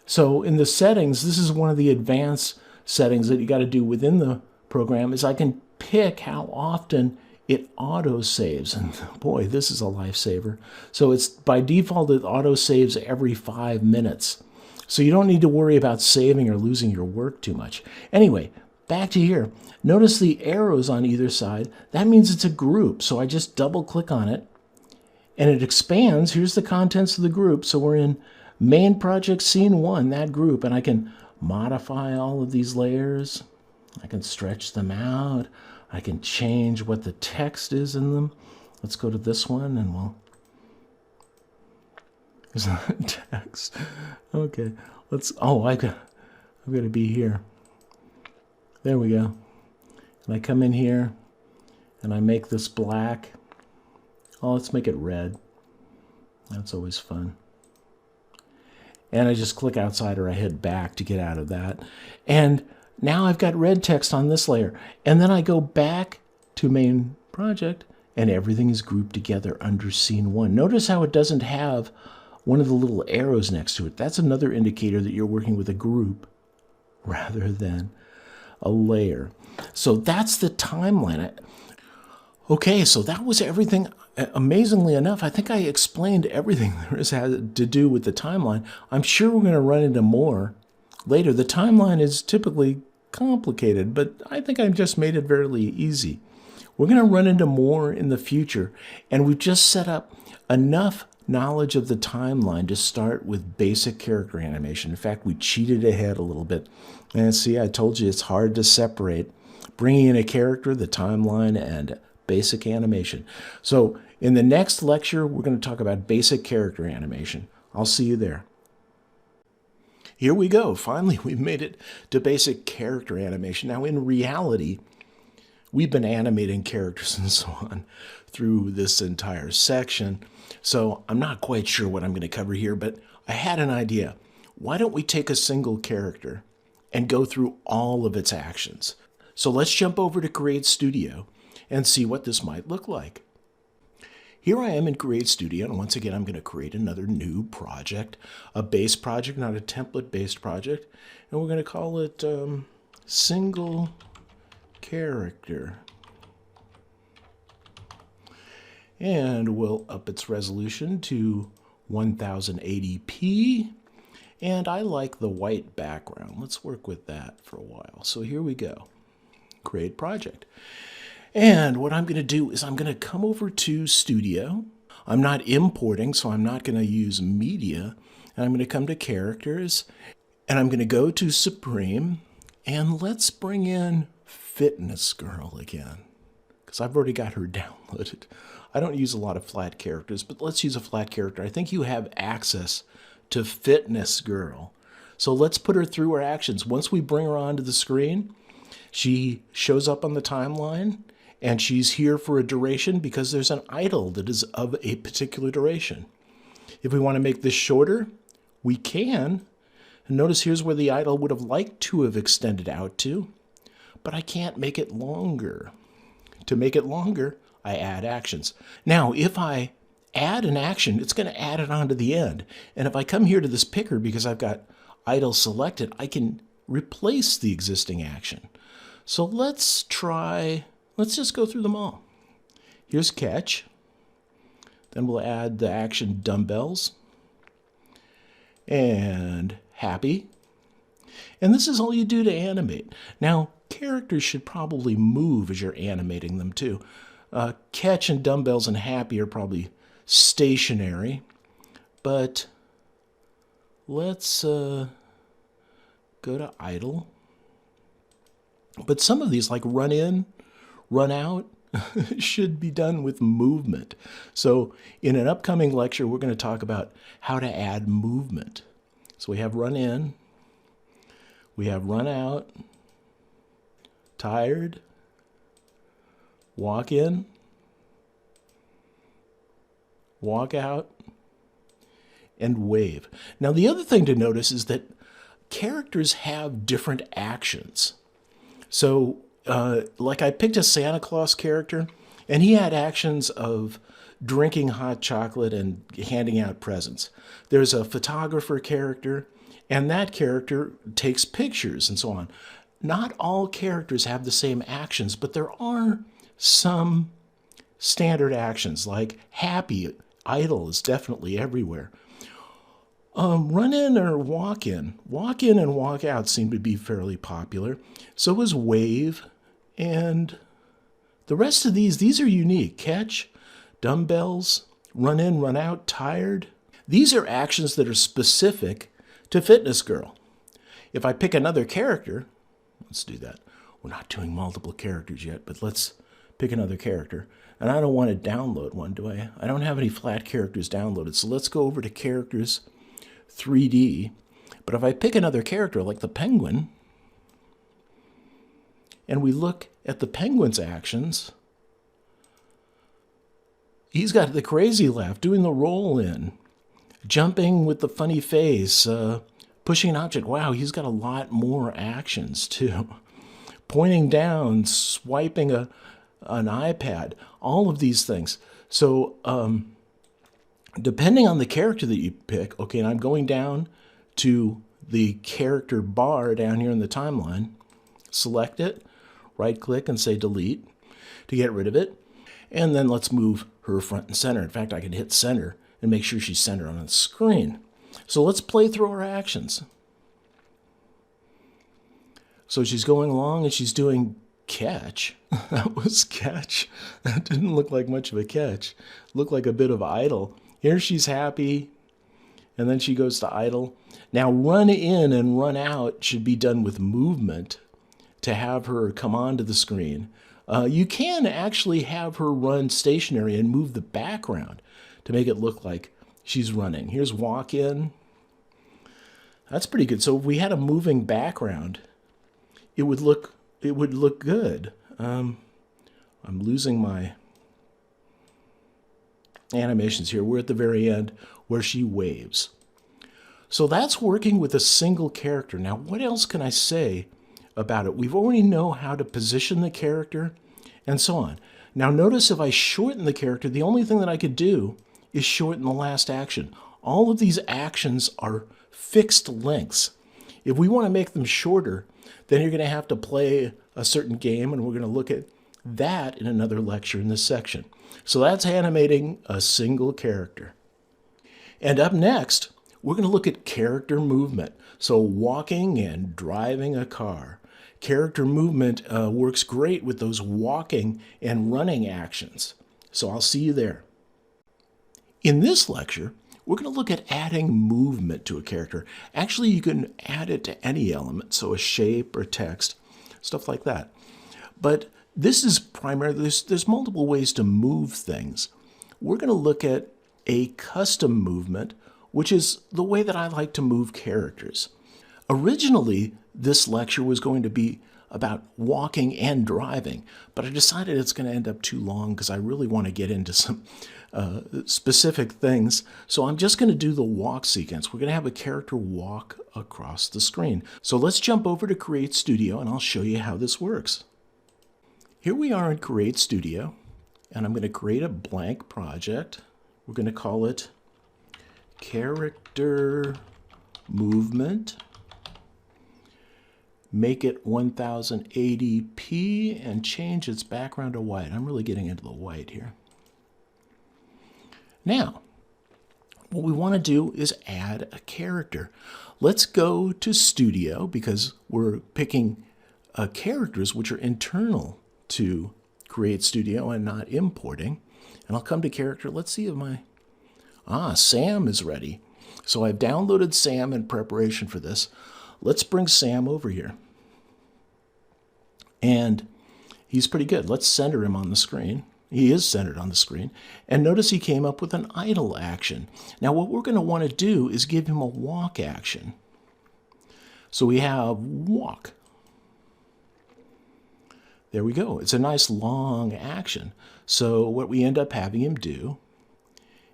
So in the settings, this is one of the advanced settings that you got to do within the program, is I can pick how often it auto-saves. And boy, this is a lifesaver. So it's by default, it auto-saves every 5 minutes. So you don't need to worry about saving or losing your work too much. Anyway, back to here. Notice the arrows on either side. That means it's a group. So I just double click on it and it expands. Here's the contents of the group. So we're in main project scene 1, that group, and I can modify all of these layers. I can stretch them out. I can change what the text is in them. Let's go to this one and we'll... Is that text? Okay. I've got to be here. There we go. And I come in here and I make this black. Oh, let's make it red. That's always fun. And I just click outside or I head back to get out of that. And Now I've got red text on this layer. And then I go back to main project and everything is grouped together under scene 1. Notice how it doesn't have one of the little arrows next to it. That's another indicator that you're working with a group rather than a layer. So that's the timeline. Okay, so that was everything. Amazingly enough, I think I explained everything there is had to do with the timeline. I'm sure we're going to run into more later. The timeline is typically complicated, but I think I've just made it fairly easy. We're going to run into more in the future, and we've just set up enough knowledge of the timeline to start with basic character animation. In fact, we cheated ahead a little bit. And see, I told you it's hard to separate bringing in a character, the timeline, and basic animation. So in the next lecture, we're going to talk about basic character animation. I'll see you there. Here we go. Finally, we've made it to basic character animation. Now, in reality, we've been animating characters and so on through this entire section. So I'm not quite sure what I'm going to cover here, but I had an idea. Why don't we take a single character and go through all of its actions? So let's jump over to Create Studio and see what this might look like. Here I am in Create Studio, and once again I'm going to create another new project, a base project, not a template-based project, and we're going to call it Single Character. And we'll up its resolution to 1080p, and I like the white background. Let's work with that for a while. So here we go. Create project. And what I'm going to do is I'm going to come over to Studio. I'm not importing, so I'm not going to use media. And I'm going to come to characters, and I'm going to go to Supreme, and let's bring in Fitness Girl again, because I've already got her downloaded. I don't use a lot of flat characters, but let's use a flat character. I think you have access to Fitness Girl. So let's put her through her actions. Once we bring her onto the screen, she shows up on the timeline, and she's here for a duration because there's an idle that is of a particular duration. If we want to make this shorter, we can. And notice here's where the idle would have liked to have extended out to, but I can't make it longer. To make it longer, I add actions. Now, if I add an action, it's going to add it onto the end. And if I come here to this picker, because I've got idle selected, I can replace the existing action. So let's just go through them all. Here's catch. Then we'll add the action dumbbells and happy. And this is all you do to animate. Now, characters should probably move as you're animating them too. Catch and dumbbells and happy are probably stationary, but let's go to idle. But some of these, like run in, run out, should be done with movement. So in an upcoming lecture, we're going to talk about how to add movement. So we have run in, we have run out, tired, walk in, walk out, and wave. Now the other thing to notice is that characters have different actions. So like I picked a Santa Claus character, and he had actions of drinking hot chocolate and handing out presents. There's a photographer character, and that character takes pictures and so on. Not all characters have the same actions, but there are some standard actions, like happy, idle is definitely everywhere. Run in or walk in. Walk in and walk out seem to be fairly popular. So is wave, and the rest of these are unique. Catch, dumbbells, run in, run out, tired. These are actions that are specific to Fitness Girl. If I pick another character, let's do that. We're not doing multiple characters yet, but let's pick another character. And I don't want to download one, do I? I don't have any flat characters downloaded. So let's go over to Characters 3D. But if I pick another character like the penguin, and we look at the penguin's actions, he's got the crazy laugh, doing the roll in, jumping with the funny face, Pushing an object. Wow, he's got a lot more actions too. Pointing down, swiping an iPad, all of these things. So depending on the character that you pick, okay, and I'm going down to the character bar down here in the timeline, select it, right click and say delete to get rid of it. And then let's move her front and center. In fact, I can hit center and make sure she's centered on the screen. So let's play through our actions. So she's going along and she's doing catch. That was catch. That didn't look like much of a catch. Looked like a bit of idle. Here she's happy, and then she goes to idle. Now run in and run out should be done with movement to have her come onto the screen. You can actually have her run stationary and move the background to make it look like she's running. Here's walk in. That's pretty good. So if we had a moving background, it would look good. I'm losing my animations here. We're at the very end where she waves. So that's working with a single character. Now, what else can I say about it? We've already know how to position the character and so on. Now notice if I shorten the character, the only thing that I could do is shorten the last action. All of these actions are fixed lengths. If we want to make them shorter, then you're going to have to play a certain game, and we're going to look at that in another lecture in this section. So that's animating a single character. And up next, we're going to look at character movement. So walking and driving a car. Character movement works great with those walking and running actions. So I'll see you there. In this lecture, we're going to look at adding movement to a character. Actually, you can add it to any element, so a shape or text, stuff like that. But this is primarily, there's multiple ways to move things. We're going to look at a custom movement, which is the way that I like to move characters. Originally, this lecture was going to be about walking and driving, but I decided it's going to end up too long because I really want to get into some specific things. So I'm just going to do the walk sequence. We're going to have a character walk across the screen. So let's jump over to Create Studio and I'll show you how this works. Here we are in Create Studio, and I'm going to create a blank project. We're going to call it Character Movement. Make it 1080p and change its background to white. I'm really getting into the white here. Now, what we want to do is add a character. Let's go to Studio because we're picking characters which are internal to Create Studio and not importing. And I'll come to character. Let's see if Sam is ready. So I've downloaded Sam in preparation for this. Let's bring Sam over here. And he's pretty good. Let's center him on the screen. He is centered on the screen. And notice he came up with an idle action. Now what we're going to want to do is give him a walk action. So we have walk. There we go. It's a nice long action. So what we end up having him do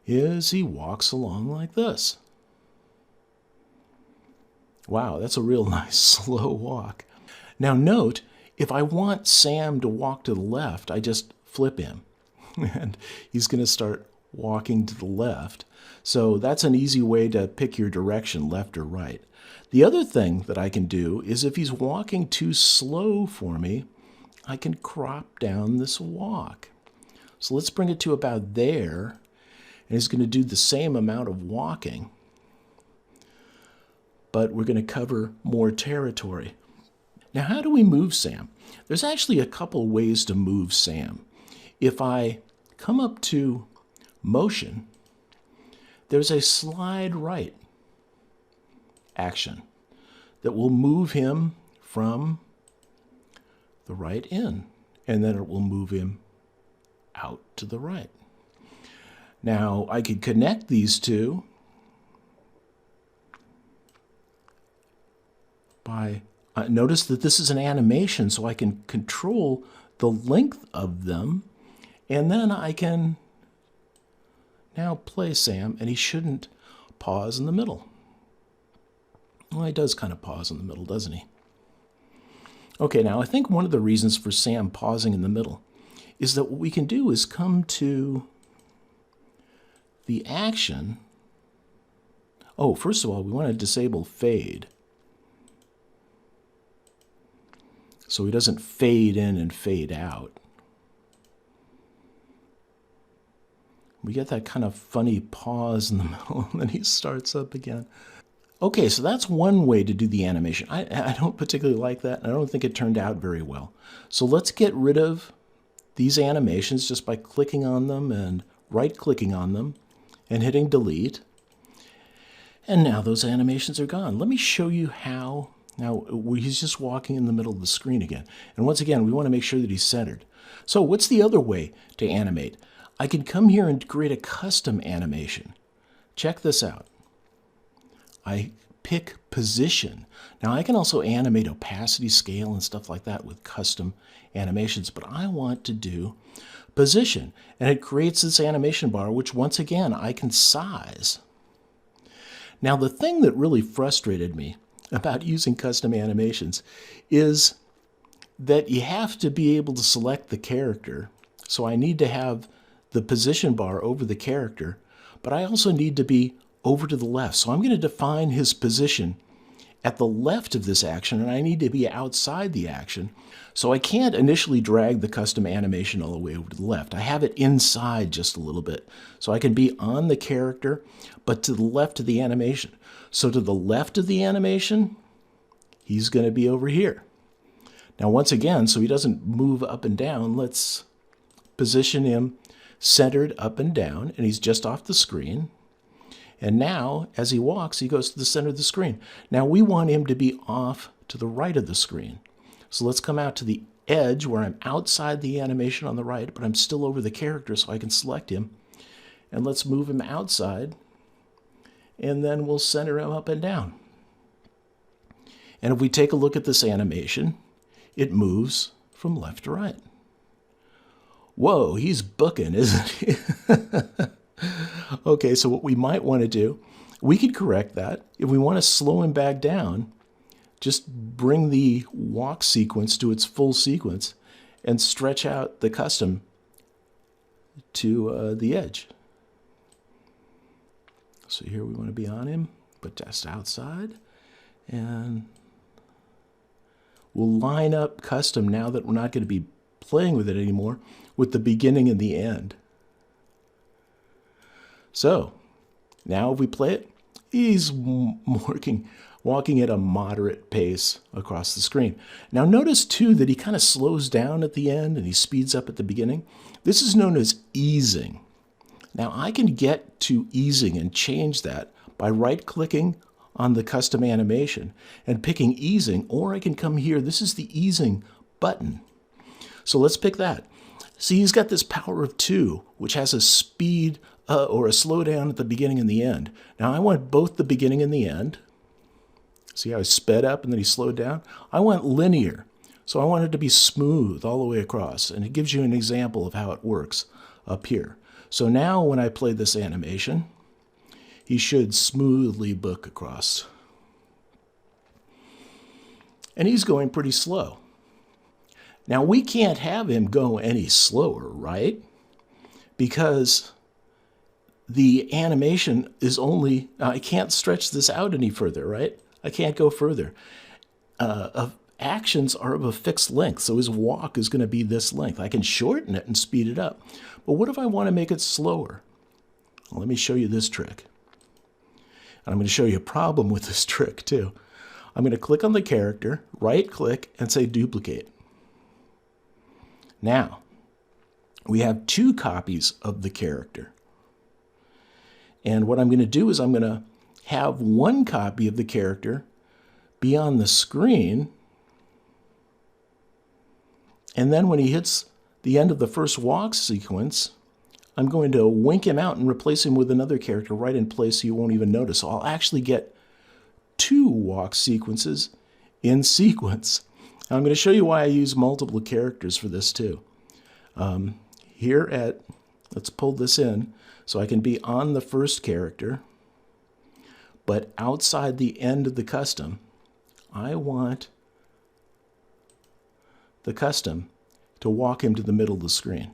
is he walks along like this. Wow, that's a real nice slow walk. Now note, if I want Sam to walk to the left, I just flip him. And he's going to start walking to the left. So that's an easy way to pick your direction, left or right. The other thing that I can do is if he's walking too slow for me, I can crop down this walk. So let's bring it to about there. And he's going to do the same amount of walking, but we're going to cover more territory. Now, how do we move Sam? There's actually a couple ways to move Sam. If I come up to motion, there's a slide right action that will move him from the right in, and then it will move him out to the right. Now, I could connect these two by, notice that this is an animation, so I can control the length of them, and then I can now play Sam, and he shouldn't pause in the middle. Well, he does kind of pause in the middle, doesn't he? Okay, now I think one of the reasons for Sam pausing in the middle is that what we can do is come to the action. Oh, first of all, we want to disable fade, so he doesn't fade in and fade out. We get that kind of funny pause in the middle, and then he starts up again. Okay, so that's one way to do the animation. I don't particularly like that, and I don't think it turned out very well. So let's get rid of these animations just by clicking on them and right-clicking on them and hitting delete. And now those animations are gone. Let me show you how. Now, he's just walking in the middle of the screen again. And once again, we want to make sure that he's centered. So what's the other way to animate? I can come here and create a custom animation. Check this out. I pick position. Now, I can also animate opacity, scale, and stuff like that with custom animations, but I want to do position. And it creates this animation bar, which once again, I can size. Now, the thing that really frustrated me about using custom animations is that you have to be able to select the character. So I need to have the position bar over the character, but I also need to be over to the left. So I'm going to define his position at the left of this action, and I need to be outside the action. So I can't initially drag the custom animation all the way over to the left. I have it inside just a little bit. So I can be on the character, but to the left of the animation. So to the left of the animation, he's going to be over here. Now once again, so he doesn't move up and down, let's position him centered up and down, and he's just off the screen. And now, as he walks, he goes to the center of the screen. Now we want him to be off to the right of the screen. So let's come out to the edge where I'm outside the animation on the right, but I'm still over the character, so I can select him. And let's move him outside, and then we'll center him up and down. And if we take a look at this animation, it moves from left to right. Whoa, he's booking, isn't he? Okay, so what we might want to do, we could correct that. If we want to slow him back down, just bring the walk sequence to its full sequence and stretch out the custom to the edge. So here we want to be on him, but just outside. And we'll line up custom now that we're not going to be playing with it anymore with the beginning and the end. So now if we play it, he's walking at a moderate pace across the screen. Now notice too that he kind of slows down at the end and he speeds up at the beginning. This is known as easing. Now I can get to easing and change that by right-clicking on the custom animation and picking easing, or I can come here. This is the easing button. So let's pick that. See, he's got this power of 2, which has a speed or a slowdown at the beginning and the end. Now I want both the beginning and the end. See how he sped up and then he slowed down? I want linear. So I want it to be smooth all the way across. And it gives you an example of how it works up here. So now when I play this animation, he should smoothly book across. And he's going pretty slow. Now we can't have him go any slower, right? Because the animation is only, I can't stretch this out any further, right? I can't go further. Actions are of a fixed length, so his walk is going to be this length. I can shorten it and speed it up. But what if I want to make it slower? Well, let me show you this trick. And I'm going to show you a problem with this trick too. I'm going to click on the character, right-click, and say duplicate. Now, we have 2 copies of the character. And what I'm going to do is I'm going to have one copy of the character be on the screen. And then when he hits the end of the first walk sequence, I'm going to wink him out and replace him with another character right in place so you won't even notice. So I'll actually get 2 walk sequences in sequence. Now I'm going to show you why I use multiple characters for this too. Let's pull this in so I can be on the first character, but outside the end of the custom, I want the custom to walk him to the middle of the screen.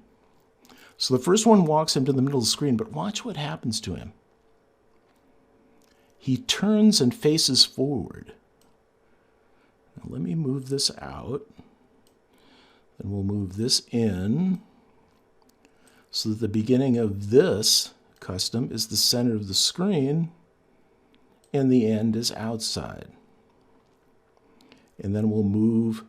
So the first one walks him to the middle of the screen, but watch what happens to him. He turns and faces forward. Now let me move this out. Then we'll move this in so that the beginning of this custom is the center of the screen and the end is outside. And then we'll move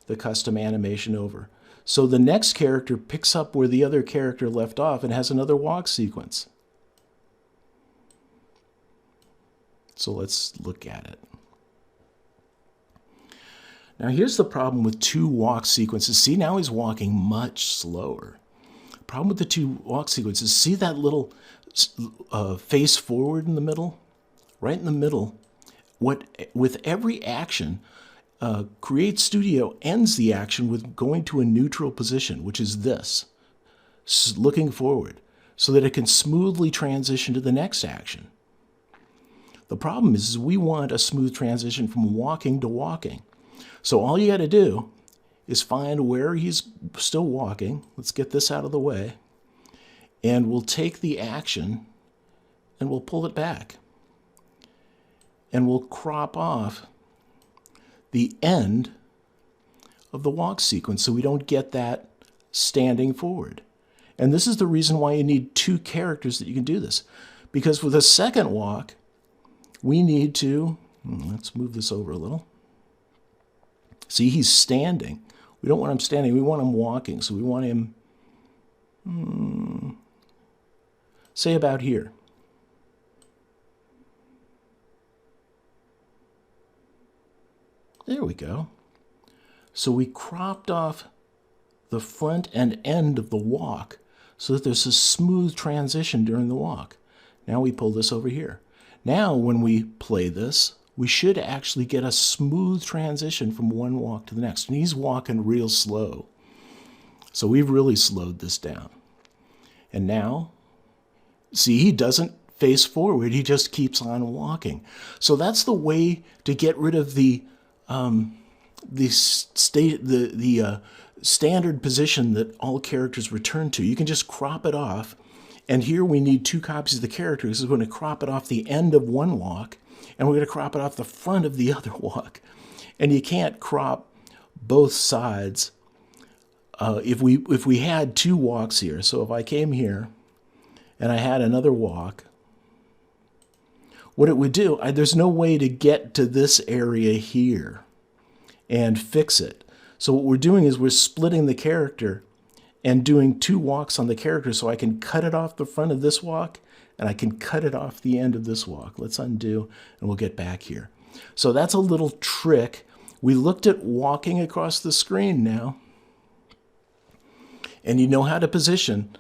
the custom animation over. So the next character picks up where the other character left off and has another walk sequence. So let's look at it. Now here's the problem with two walk sequences. See, now he's walking much slower. Problem with the two walk sequences, see that little face forward in the middle? Right in the middle. With every action, Create Studio ends the action with going to a neutral position, which is this, looking forward, so that it can smoothly transition to the next action. The problem is we want a smooth transition from walking to walking. So all you got to do is find where he's still walking. Let's get this out of the way. And we'll take the action and we'll pull it back. And we'll crop off the end of the walk sequence so we don't get that standing forward. And this is the reason why you need two characters that you can do this. Because with a second walk, we need to, let's move this over a little. See, he's standing. We don't want him standing, we want him walking. So we want him, say about here. There we go. So we cropped off the front and end of the walk so that there's a smooth transition during the walk. Now we pull this over here. Now when we play this, we should actually get a smooth transition from one walk to the next. And he's walking real slow. So we've really slowed this down. And now, see, he doesn't face forward. He just keeps on walking. So that's the way to get rid of the standard position that all characters return to. You can just crop it off. And here we need two copies of the character. This is going to crop it off the end of one walk, and we're going to crop it off the front of the other walk. And you can't crop both sides. If we had two walks here, so if I came here and I had another walk, what it would do, there's no way to get to this area here and fix it. So what we're doing is we're splitting the character and doing two walks on the character so I can cut it off the front of this walk and I can cut it off the end of this walk. Let's undo and we'll get back here. So that's a little trick. We looked at walking across the screen now. And you know how to position.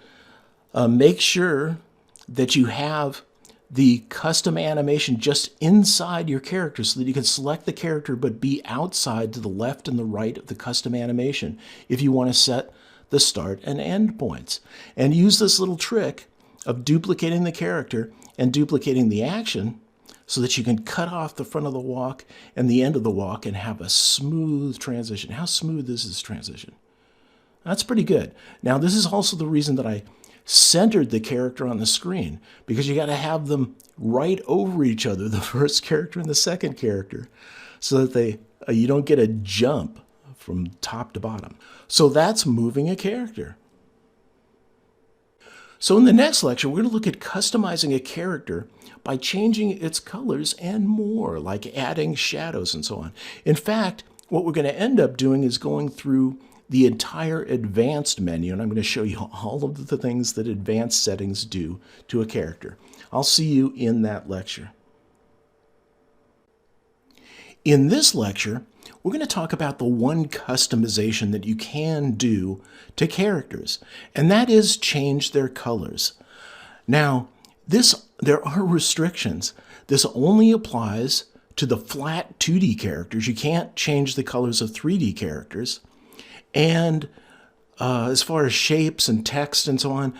Make sure that you have the custom animation just inside your character so that you can select the character but be outside to the left and the right of the custom animation if you want to set the start and end points. And use this little trick of duplicating the character and duplicating the action so that you can cut off the front of the walk and the end of the walk and have a smooth transition. How smooth is this transition? That's pretty good. Now, this is also the reason that I centered the character on the screen, because you got to have them right over each other, the first character and the second character, so that you don't get a jump from top to bottom. So that's moving a character. So in the next lecture, we're going to look at customizing a character by changing its colors and more, like adding shadows and so on. In fact, what we're going to end up doing is going through the entire advanced menu, and I'm going to show you all of the things that advanced settings do to a character. I'll see you in that lecture. In this lecture, we're going to talk about the one customization that you can do to characters, and that is change their colors. Now, there are restrictions. This only applies to the flat 2D characters. You can't change the colors of 3D characters. And as far as shapes and text and so on,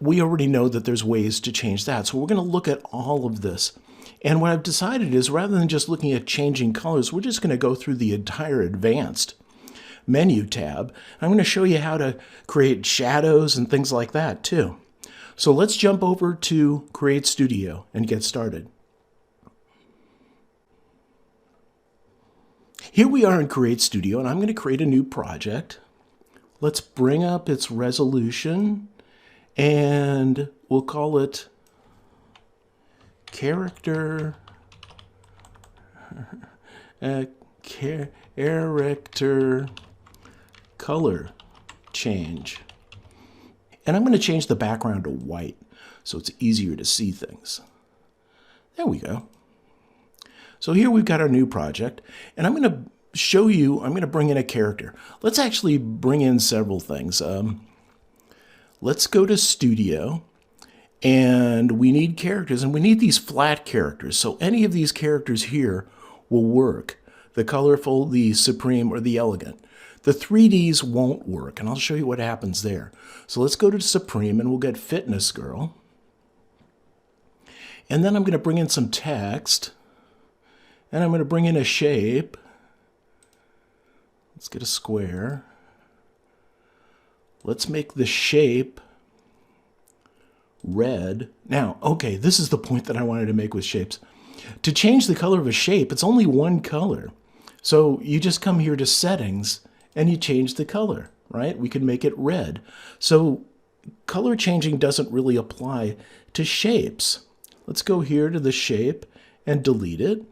we already know that there's ways to change that. So we're going to look at all of this And what I've decided is rather than just looking at changing colors, we're just going to go through the entire advanced menu tab. I'm going to show you how to create shadows and things like that too. So let's jump over to Create Studio and get started. Here we are in Create Studio, and I'm going to create a new project. Let's bring up its resolution, and we'll call it Character Color Change. And I'm going to change the background to white so it's easier to see things. There we go. So here we've got our new project, and I'm going to show you, I'm going to bring in a character. Let's actually bring in several things. Let's go to Studio, and we need characters, and we need these flat characters. So any of these characters here will work. The colorful, the supreme, or the elegant. The 3Ds won't work, and I'll show you what happens there. So let's go to Supreme, and we'll get Fitness Girl. And then I'm going to bring in some text. And I'm going to bring in a shape. Let's get a square. Let's make the shape red. Now, okay, this is the point that I wanted to make with shapes. To change the color of a shape, it's only one color. So you just come here to Settings, and you change the color, right? We can make it red. So color changing doesn't really apply to shapes. Let's go here to the shape and delete it.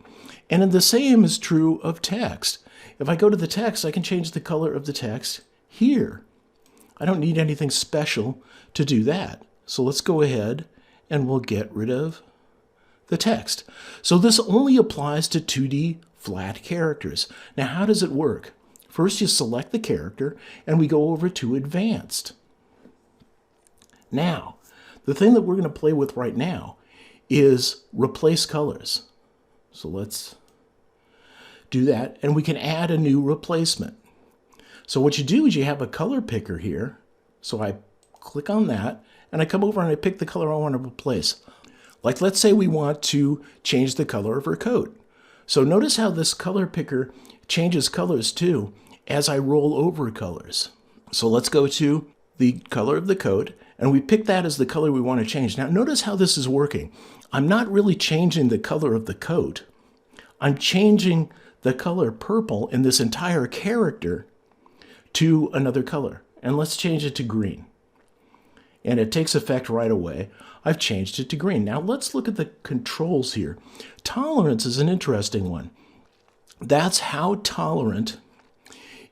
And the same is true of text. If I go to the text, I can change the color of the text here. I don't need anything special to do that. So let's go ahead and we'll get rid of the text. So this only applies to 2D flat characters. Now, how does it work? First, you select the character, and we go over to Advanced. Now, the thing that we're going to play with right now is Replace Colors. So let's do that, and we can add a new replacement. So what you do is you have a color picker here. So I click on that, and I come over and I pick the color I want to replace. Like, let's say we want to change the color of her coat. So notice how this color picker changes colors too as I roll over colors. So let's go to the color of the coat, and we pick that as the color we want to change. Now notice how this is working. I'm not really changing the color of the coat. I'm changing the color purple in this entire character to another color. And let's change it to green. And it takes effect right away. I've changed it to green. Now let's look at the controls here. Tolerance is an interesting one. That's how tolerant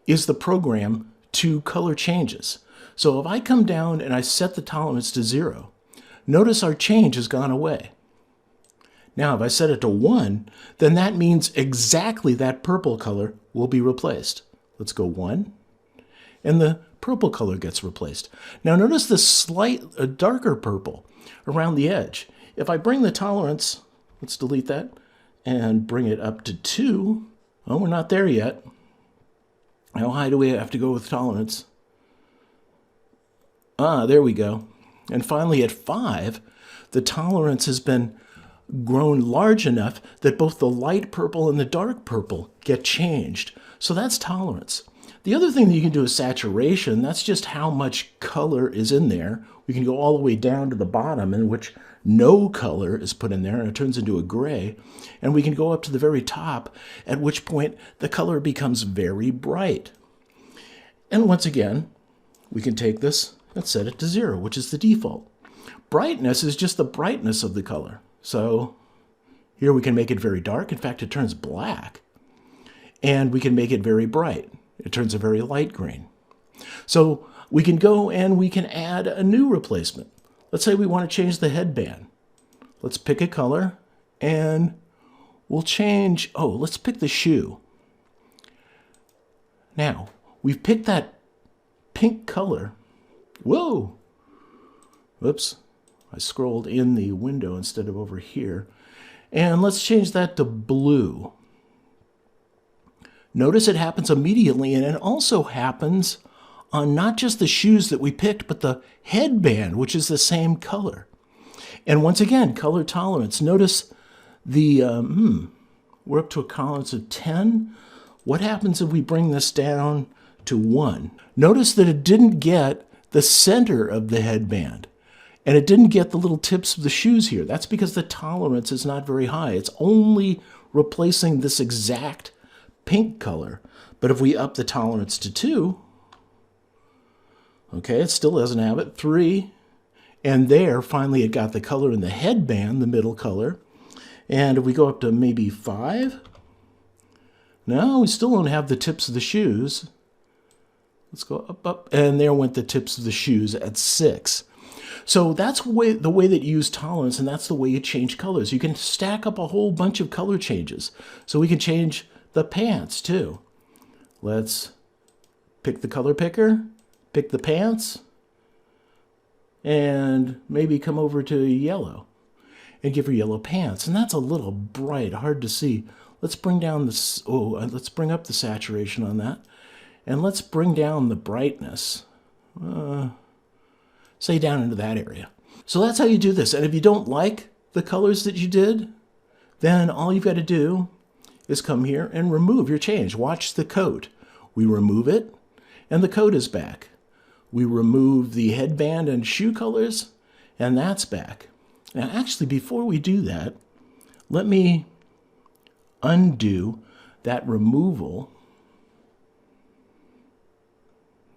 is the program to color changes. So if I come down and I set the tolerance to 0, notice our change has gone away. Now, if I set it to 1, then that means exactly that purple color will be replaced. Let's go 1, and the purple color gets replaced. Now, notice the slight darker purple around the edge. If I bring the tolerance, let's delete that, and bring it up to 2. Oh, we're not there yet. How high do we have to go with tolerance? There we go. And finally, at 5, the tolerance has been grown large enough that both the light purple and the dark purple get changed. So that's tolerance. The other thing that you can do is saturation. That's just how much color is in there. We can go all the way down to the bottom in which no color is put in there and it turns into a gray. And we can go up to the very top, at which point the color becomes very bright. And once again, we can take this and set it to 0, which is the default. Brightness is just the brightness of the color. So here we can make it very dark. In fact, it turns black. And we can make it very bright. It turns a very light green. So we can go and we can add a new replacement. Let's say we want to change the headband. Let's pick a color and we'll change, let's pick the shoe. Now, we've picked that pink color. Whoa! Whoops. I scrolled in the window instead of over here. And let's change that to blue. Notice it happens immediately, and it also happens on not just the shoes that we picked, but the headband, which is the same color. And once again, color tolerance. Notice We're up to a tolerance of 10. What happens if we bring this down to 1? Notice that it didn't get the center of the headband, and it didn't get the little tips of the shoes here. That's because the tolerance is not very high. It's only replacing this exact pink color. But if we up the tolerance to 2, okay, it still doesn't have it. 3, and there, finally, it got the color in the headband, the middle color. And if we go up to maybe 5, no, we still don't have the tips of the shoes. Let's go up, up, and there went the tips of the shoes at 6. So that's the way that you use tolerance, and that's the way you change colors. You can stack up a whole bunch of color changes. So we can change the pants too. Let's pick the color picker, pick the pants, and maybe come over to yellow and give her yellow pants. And that's a little bright, hard to see. Let's bring down this, let's bring up the saturation on that. And let's bring down the brightness, say down into that area. So that's how you do this. And if you don't like the colors that you did, then all you've got to do is come here and remove your change. Watch the coat. We remove it, and the coat is back. We remove the headband and shoe colors, and that's back. Now, actually, before we do that, let me undo that removal.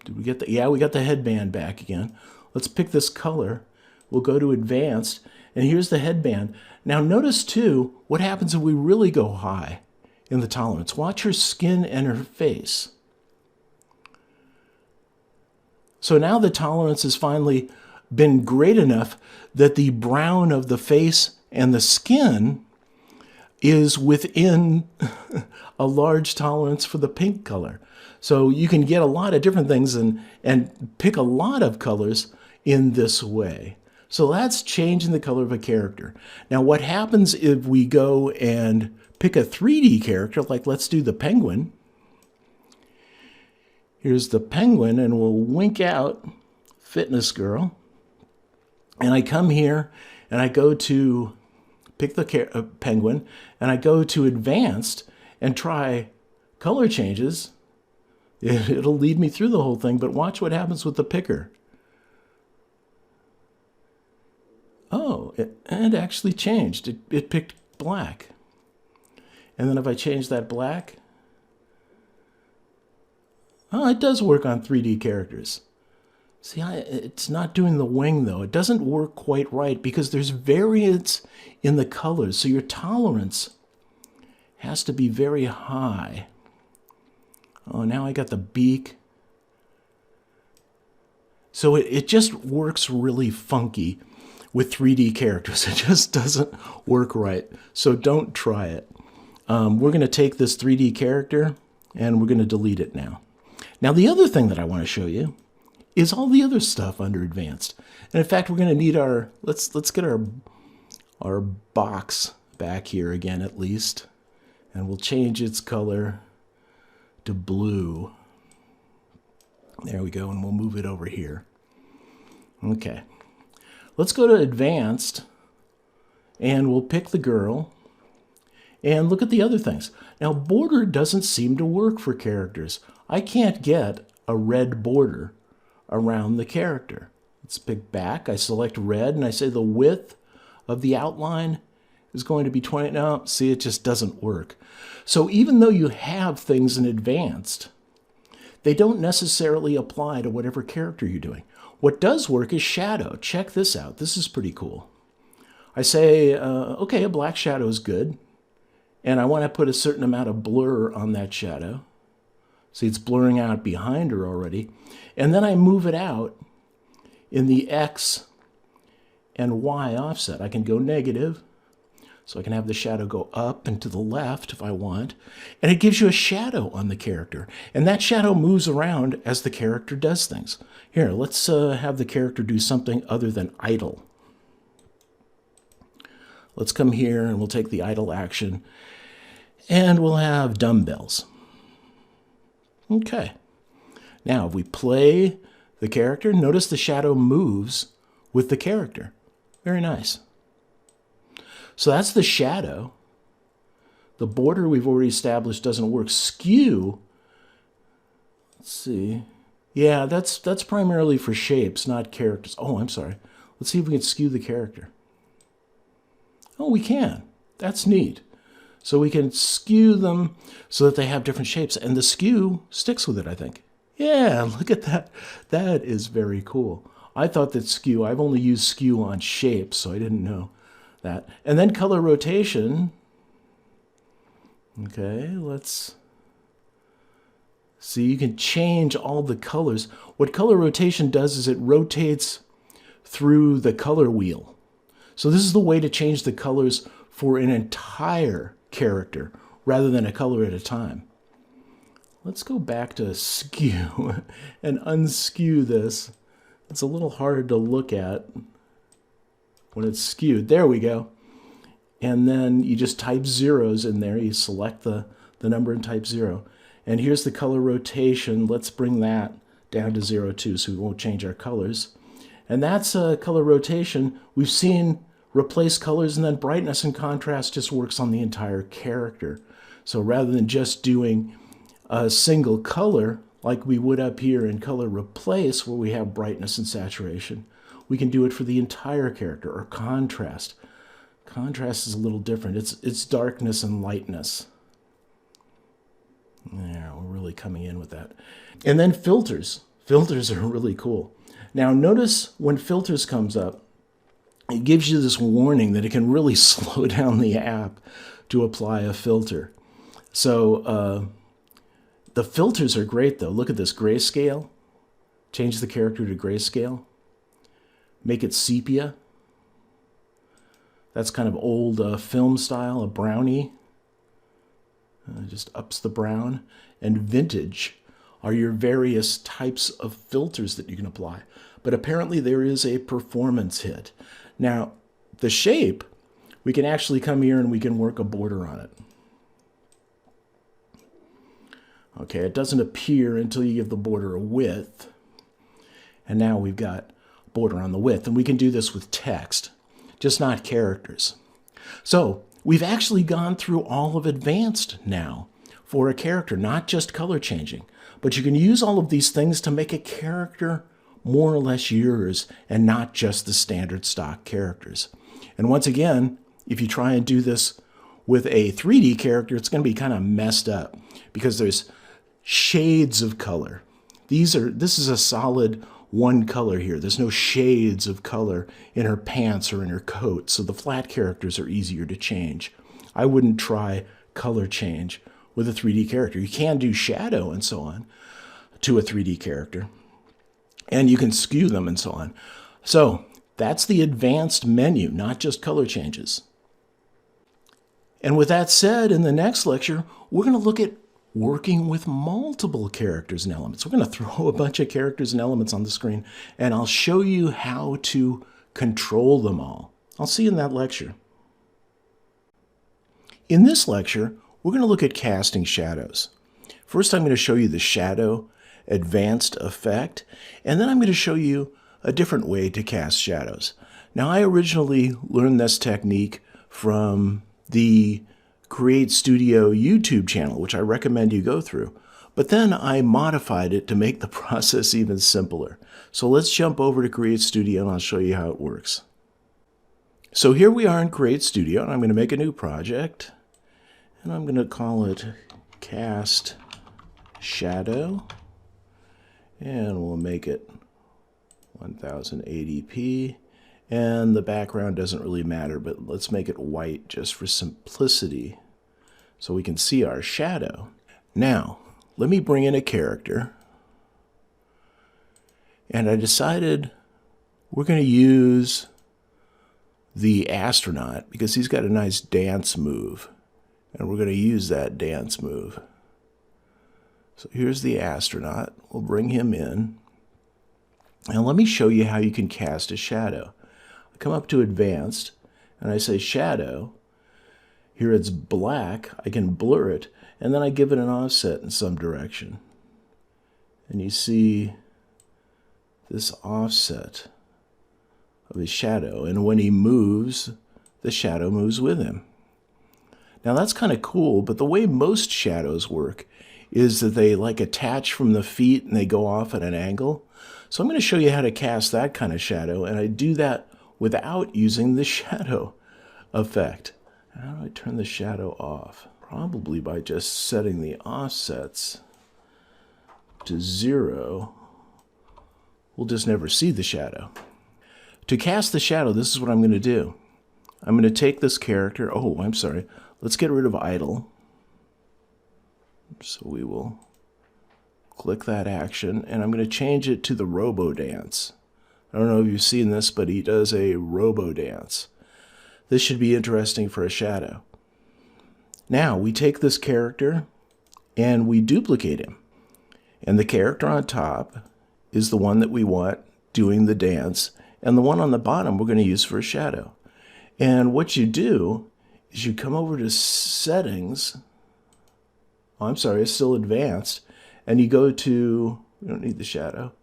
Did we get the, yeah, we got the headband back again. Let's pick this color. We'll go to advanced, and here's the headband. Now notice too, what happens if we really go high in the tolerance. Watch her skin and her face. So now the tolerance has finally been great enough that the brown of the face and the skin is within a large tolerance for the pink color. So you can get a lot of different things and pick a lot of colors in this way. So that's changing the color of a character. Now what happens if we go and pick a 3D character, like let's do the penguin. Here's the penguin, and we'll wink out Fitness Girl. And I come here and I go to pick the penguin, and I go to advanced and try color changes. It'll lead me through the whole thing, but watch what happens with the picker. Oh, it actually changed. It picked black. And then if I change that black, oh, it does work on 3D characters. See, it's not doing the wing, though. It doesn't work quite right because there's variance in the colors. So your tolerance has to be very high. Oh, now I got the beak. So it just works really funky with 3D characters. It just doesn't work right. So don't try it. We're going to take this 3D character and we're going to delete it now. Now, the other thing that I want to show you is all the other stuff under advanced. And in fact, we're going to need our, let's get our box back here again at least. And we'll change its color to blue. There we go, and we'll move it over here. Okay. Let's go to advanced, and we'll pick the girl, and look at the other things. Now, border doesn't seem to work for characters. I can't get a red border around the character. Let's pick back. I select red, and I say the width of the outline is going to be 20. No, see, it just doesn't work. So even though you have things in advanced, they don't necessarily apply to whatever character you're doing. What does work is shadow. Check this out. This is pretty cool. I say, okay, a black shadow is good. And I want to put a certain amount of blur on that shadow. See, it's blurring out behind her already. And then I move it out in the X and Y offset. I can go negative. So I can have the shadow go up and to the left if I want. And it gives you a shadow on the character. And that shadow moves around as the character does things. Here, let's have the character do something other than idle. Let's come here and we'll take the idle action. And we'll have dumbbells. Okay. Now, if we play the character, notice the shadow moves with the character. Very nice. So that's the shadow. The border we've already established doesn't work. Skew, let's see. Yeah, that's primarily for shapes, not characters. Oh, I'm sorry. Let's see if we can skew the character. Oh, we can. That's neat. So we can skew them so that they have different shapes. And the skew sticks with it, I think. Yeah, look at that. That is very cool. I thought that skew, I've only used skew on shapes, so I didn't know that. And then color rotation. Okay, let's see. You can change all the colors. What color rotation does is it rotates through the color wheel. So this is the way to change the colors for an entire character rather than a color at a time. Let's go back to skew and unskew this. It's a little hard to look at when it's skewed. There we go. And then you just type zeros in there. You select the number and type 0. And here's the color rotation. Let's bring that down to 0 too, so we won't change our colors. And that's color rotation. We've seen replace colors, and then brightness and contrast just works on the entire character. So rather than just doing a single color like we would up here in color replace where we have brightness and saturation, we can do it for the entire character. Or contrast. Contrast is a little different. It's darkness and lightness. Yeah, we're really coming in with that. And then filters. Filters are really cool. Now notice when filters comes up, it gives you this warning that it can really slow down the app to apply a filter. So the filters are great though. Look at this grayscale. Change the character to grayscale. Make it sepia. That's kind of old film style, a brownie. Just ups the brown. And vintage are your various types of filters that you can apply. But apparently there is a performance hit. Now, the shape, we can actually come here and we can work a border on it. Okay, it doesn't appear until you give the border a width. And now we've got border on the width. And we can do this with text, just not characters. So we've actually gone through all of advanced now for a character, not just color changing. But you can use all of these things to make a character more or less yours and not just the standard stock characters. And once again, if you try and do this with a 3D character, it's going to be kind of messed up because there's shades of color. This is a solid one color here. There's no shades of color in her pants or in her coat, so the flat characters are easier to change. I wouldn't try color change with a 3D character. You can do shadow and so on to a 3D character, and you can skew them and so on. So that's the advanced menu, not just color changes. And with that said, in the next lecture, we're going to look at working with multiple characters and elements. We're going to throw a bunch of characters and elements on the screen, and I'll show you how to control them all. I'll see you in that lecture. In this lecture, we're going to look at casting shadows. First, I'm going to show you the shadow advanced effect, and then I'm going to show you a different way to cast shadows. Now, I originally learned this technique from the Create Studio YouTube channel, which I recommend you go through, but then I modified it to make the process even simpler. So let's jump over to Create Studio and I'll show you how it works. So here we are in Create Studio, and I'm going to make a new project, and I'm going to call it Cast Shadow. And we'll make it 1080p. And the background doesn't really matter, but let's make it white just for simplicity so we can see our shadow. Now, let me bring in a character. And I decided we're going to use the astronaut because he's got a nice dance move. And we're going to use that dance move. So here's the astronaut. We'll bring him in. And let me show you how you can cast a shadow. I come up to Advanced, and I say Shadow. Here it's black. I can blur it, and then I give it an offset in some direction. And you see this offset of his shadow. And when he moves, the shadow moves with him. Now that's kind of cool, but the way most shadows work is that they like attach from the feet and they go off at an angle. So I'm going to show you how to cast that kind of shadow, and I do that without using the shadow effect. How do I turn the shadow off? Probably by just setting the offsets to 0. We'll just never see the shadow. To cast the shadow, this is what I'm going to do. I'm going to take this character. Oh, I'm sorry. Let's get rid of idle. So we will click that action, and I'm going to change it to the robo dance. I don't know if you've seen this, but he does a robo dance. This should be interesting for a shadow. Now we take this character and we duplicate him. And the character on top is the one that we want doing the dance, and the one on the bottom we're going to use for a shadow. And what you do is you come over to settings. Oh, I'm sorry, it's still advanced. And you go to, we don't need the shadow.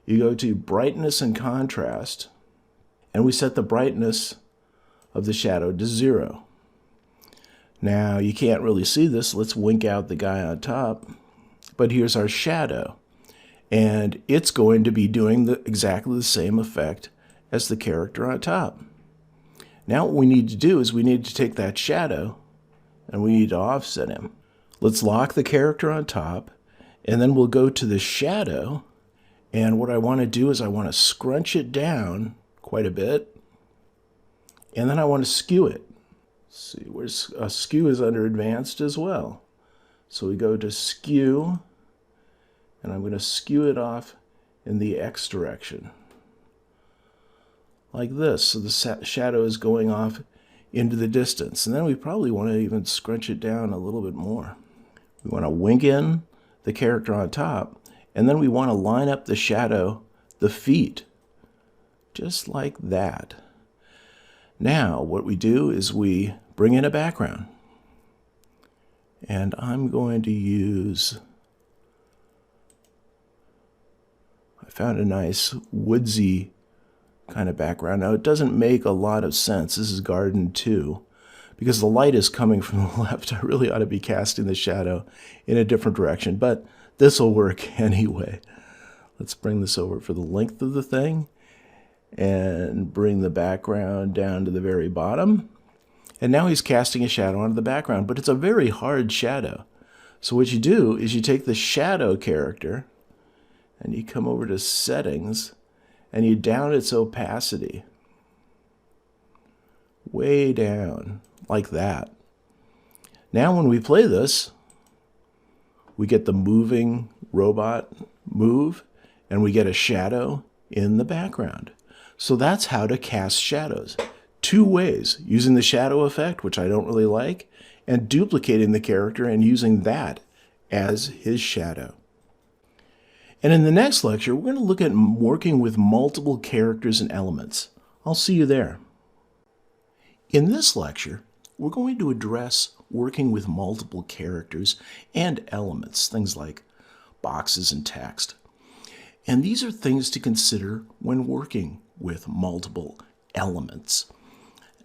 You go to brightness and contrast. And we set the brightness of the shadow to 0. Now, you can't really see this. Let's wink out the guy on top. But here's our shadow. And it's going to be doing exactly the same effect as the character on top. Now what we need to do is we need to take that shadow and we need to offset him. Let's lock the character on top, and then we'll go to the shadow, and what I want to do is I want to scrunch it down quite a bit, and then I want to skew it. Let's see, where's skew is under advanced as well. So we go to skew, and I'm going to skew it off in the X direction. Like this, so the shadow is going off into the distance. And then we probably want to even scrunch it down a little bit more. We want to wink in the character on top, and then we want to line up the shadow, the feet, just like that. Now what we do is we bring in a background. And I'm going to use, I found a nice woodsy kind of background. Now, it doesn't make a lot of sense. This is Garden 2. Because the light is coming from the left, I really ought to be casting the shadow in a different direction. But this will work anyway. Let's bring this over for the length of the thing. And bring the background down to the very bottom. And now he's casting a shadow onto the background. But it's a very hard shadow. So what you do is you take the shadow character, and you come over to settings, and you down its opacity way down, like that. Now when we play this, we get the moving robot move, and we get a shadow in the background. So that's how to cast shadows. 2 ways, using the shadow effect, which I don't really like, and duplicating the character and using that as his shadow. And in the next lecture, we're going to look at working with multiple characters and elements. I'll see you there. In this lecture, we're going to address working with multiple characters and elements, things like boxes and text. And these are things to consider when working with multiple elements.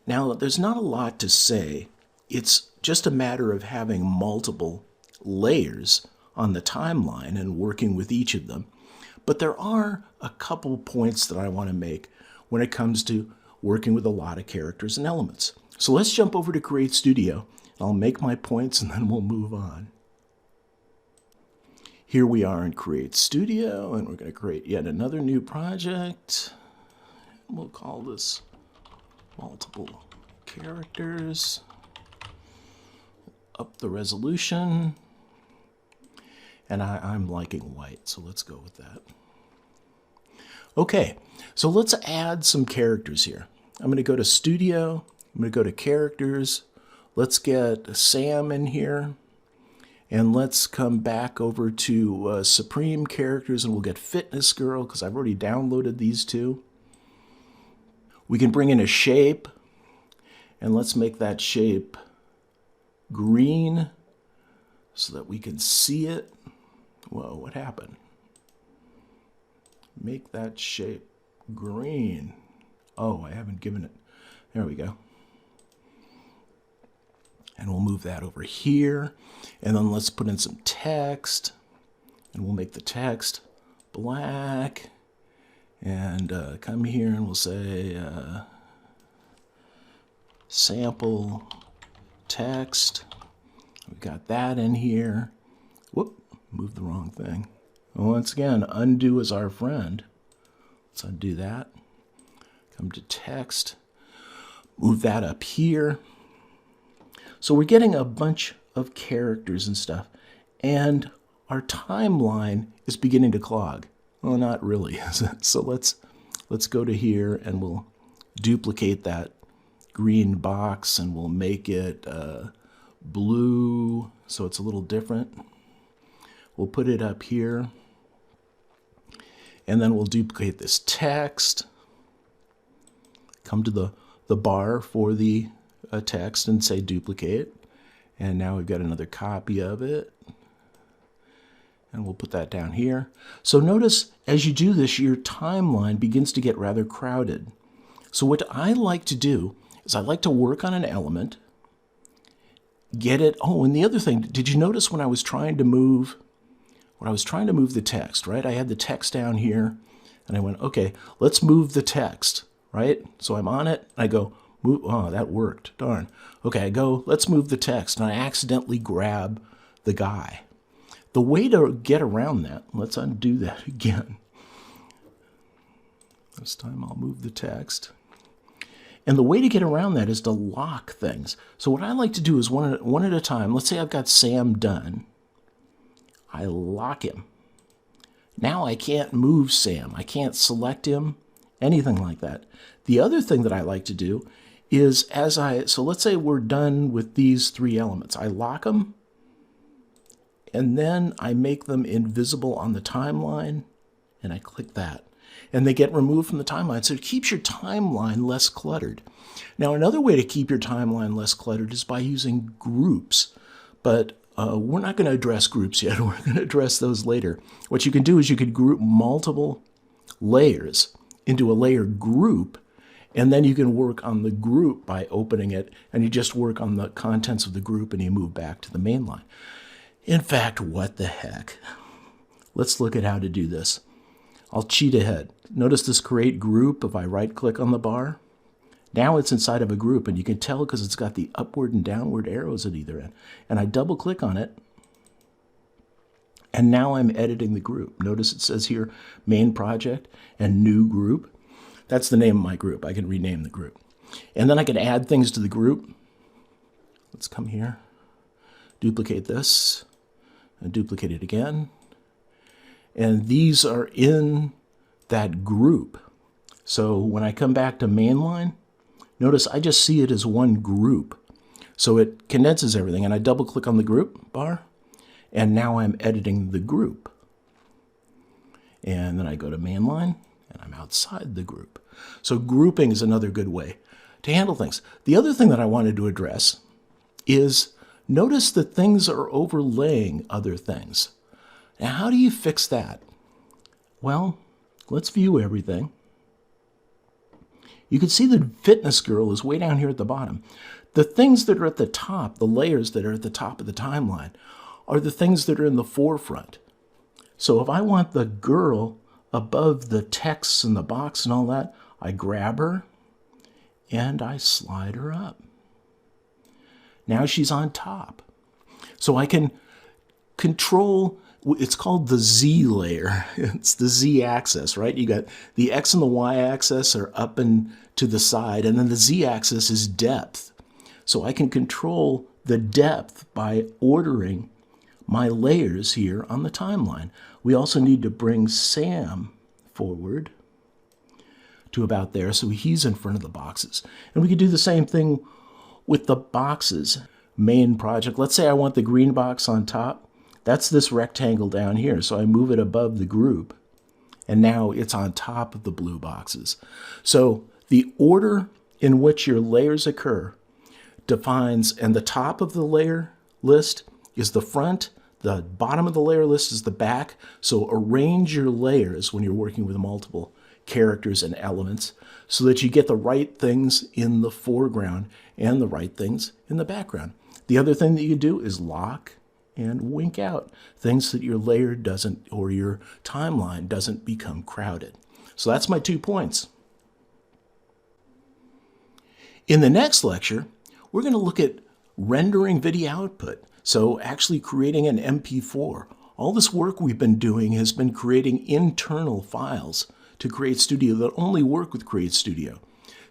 Now, there's not a lot to say. It's just a matter of having multiple layers on the timeline and working with each of them. But there are a couple points that I want to make when it comes to working with a lot of characters and elements. So let's jump over to Create Studio. I'll make my points and then we'll move on. Here we are in Create Studio, and we're going to create yet another new project. We'll call this multiple characters. Up the resolution. And I'm liking white, so let's go with that. Okay, so let's add some characters here. I'm going to go to Studio. I'm going to go to Characters. Let's get Sam in here. And let's come back over to Supreme Characters, and we'll get Fitness Girl, because I've already downloaded these 2. We can bring in a shape, and let's make that shape green so that we can see it. Whoa, what happened? Make that shape green. Oh, I haven't given it. There we go. And we'll move that over here. And then let's put in some text. And we'll make the text black. And come here and we'll say sample text. We've got that in here. Whoop, moved the wrong thing. Once again, undo is our friend. Let's undo that. Come to text. Move that up here. So we're getting a bunch of characters and stuff. And our timeline is beginning to clog. Well, not really, is it? So let's go to here and we'll duplicate that green box and we'll make it blue so it's a little different. We'll put it up here. And then we'll duplicate this text. Come to the bar for the text and say duplicate. And now we've got another copy of it. And we'll put that down here. So notice as you do this, your timeline begins to get rather crowded. So what I like to do is I like to work on an element, get it. Oh, and the other thing, did you notice when I was trying to move the text, right? I had the text down here and I went, okay, let's move the text, right? So I'm on it. I go, move. Oh, that worked. Darn. Okay, I go, let's move the text. And I accidentally grab the guy. The way to get around that, let's undo that again. This time I'll move the text. And the way to get around that is to lock things. So what I like to do is one at a time. Let's say I've got Sam done. I lock him. Now I can't move Sam. I can't select him, anything like that. The other thing that I like to do is so let's say we're done with these three elements. I lock them. And then I make them invisible on the timeline, and I click that. And they get removed from the timeline, so it keeps your timeline less cluttered. Now, another way to keep your timeline less cluttered is by using groups. But we're not going to address groups yet. We're going to address those later. What you can do is you could group multiple layers into a layer group, and then you can work on the group by opening it, and you just work on the contents of the group, and you move back to the main line. In fact, what the heck? Let's look at how to do this. I'll cheat ahead. Notice this create group. If I right-click on the bar, now it's inside of a group, and you can tell because it's got the upward and downward arrows at either end. And I double-click on it, and now I'm editing the group. Notice it says here, main project and new group. That's the name of my group. I can rename the group. And then I can add things to the group. Let's come here, duplicate this, and duplicate it again. And these are in that group. So when I come back to mainline, notice I just see it as one group. So it condenses everything, and I double click on the group bar, and now I'm editing the group. And then I go to mainline, and I'm outside the group. So grouping is another good way to handle things. The other thing that I wanted to address is notice that things are overlaying other things. Now, how do you fix that? Well, let's view everything. You can see the fitness girl is way down here at the bottom. The things that are at the top, the layers that are at the top of the timeline, are the things that are in the forefront. So if I want the girl above the text and the box and all that, I grab her and I slide her up. Now she's on top. So I can control, it's called the Z layer. It's the Z axis, right? You got the X and the Y axis are up and to the side, and then the Z axis is depth. So I can control the depth by ordering my layers here on the timeline. We also need to bring Sam forward to about there, so he's in front of the boxes. And we could do the same thing with the boxes. Main project, let's say I want the green box on top. That's this rectangle down here, so I move it above the group, and now it's on top of the blue boxes. So the order in which your layers occur defines, and the top of the layer list is the front, the bottom of the layer list is the back. So arrange your layers when you're working with multiple characters and elements so that you get the right things in the foreground and the right things in the background. The other thing that you can do is lock and wink out things that your layer doesn't, or your timeline doesn't become crowded. So that's my 2 points. In the next lecture, we're going to look at rendering video output. So actually creating an MP4. All this work we've been doing has been creating internal files to Create Studio that only work with Create Studio.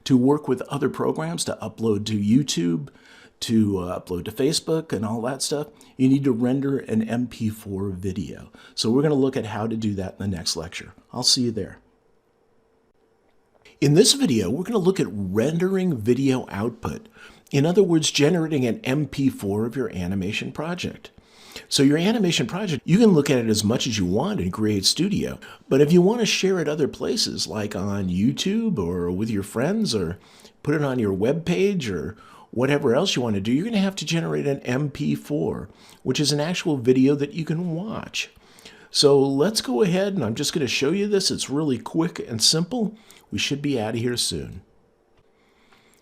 To work with other programs, to upload to YouTube, to upload to Facebook and all that stuff, you need to render an MP4 video. So we're going to look at how to do that in the next lecture. I'll see you there. In this video, we're going to look at rendering video output. In other words, generating an MP4 of your animation project. So your animation project, you can look at it as much as you want in Create Studio, but if you want to share it other places, like on YouTube or with your friends, or put it on your web page or whatever else you want to do, you're going to have to generate an MP4, which is an actual video that you can watch. So let's go ahead, and I'm just going to show you this. It's really quick and simple. We should be out of here soon.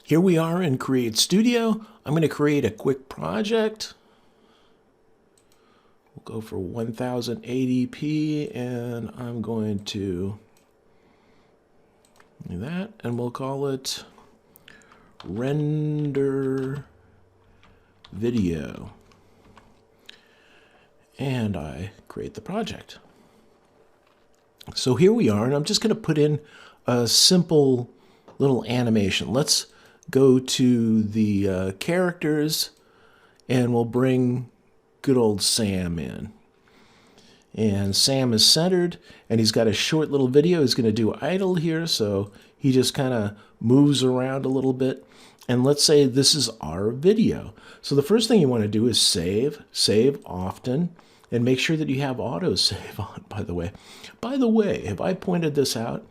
Here we are in Create Studio. I'm going to create a quick project. We'll go for 1080p, and I'm going to do that, and we'll call it Render Video. And I create the project. So here we are, and I'm just going to put in a simple little animation. Let's go to the characters, and we'll bring good old Sam in. And Sam is centered, and he's got a short little video. He's going to do idle here, so he just kind of moves around a little bit. And let's say this is our video. So the first thing you want to do is save often, and make sure that you have autosave on, by the way. By the way, if I pointed this out,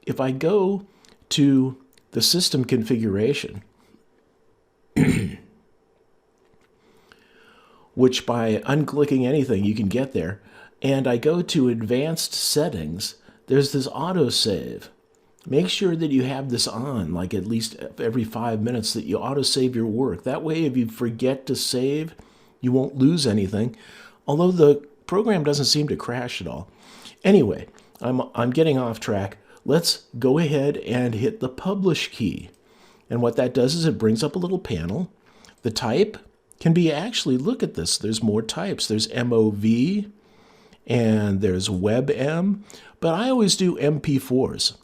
if I go to the system configuration, which by unclicking anything you can get there, and I go to advanced settings, there's this autosave. Make sure that you have this on, like at least every 5 minutes, that you autosave your work. That way, if you forget to save, you won't lose anything, although the program doesn't seem to crash at all. Anyway, I'm getting off track. Let's go ahead and hit the Publish key. And what that does is it brings up a little panel. The type can be actually, look at this, there's more types. There's MOV and there's WebM, but I always do MP4s.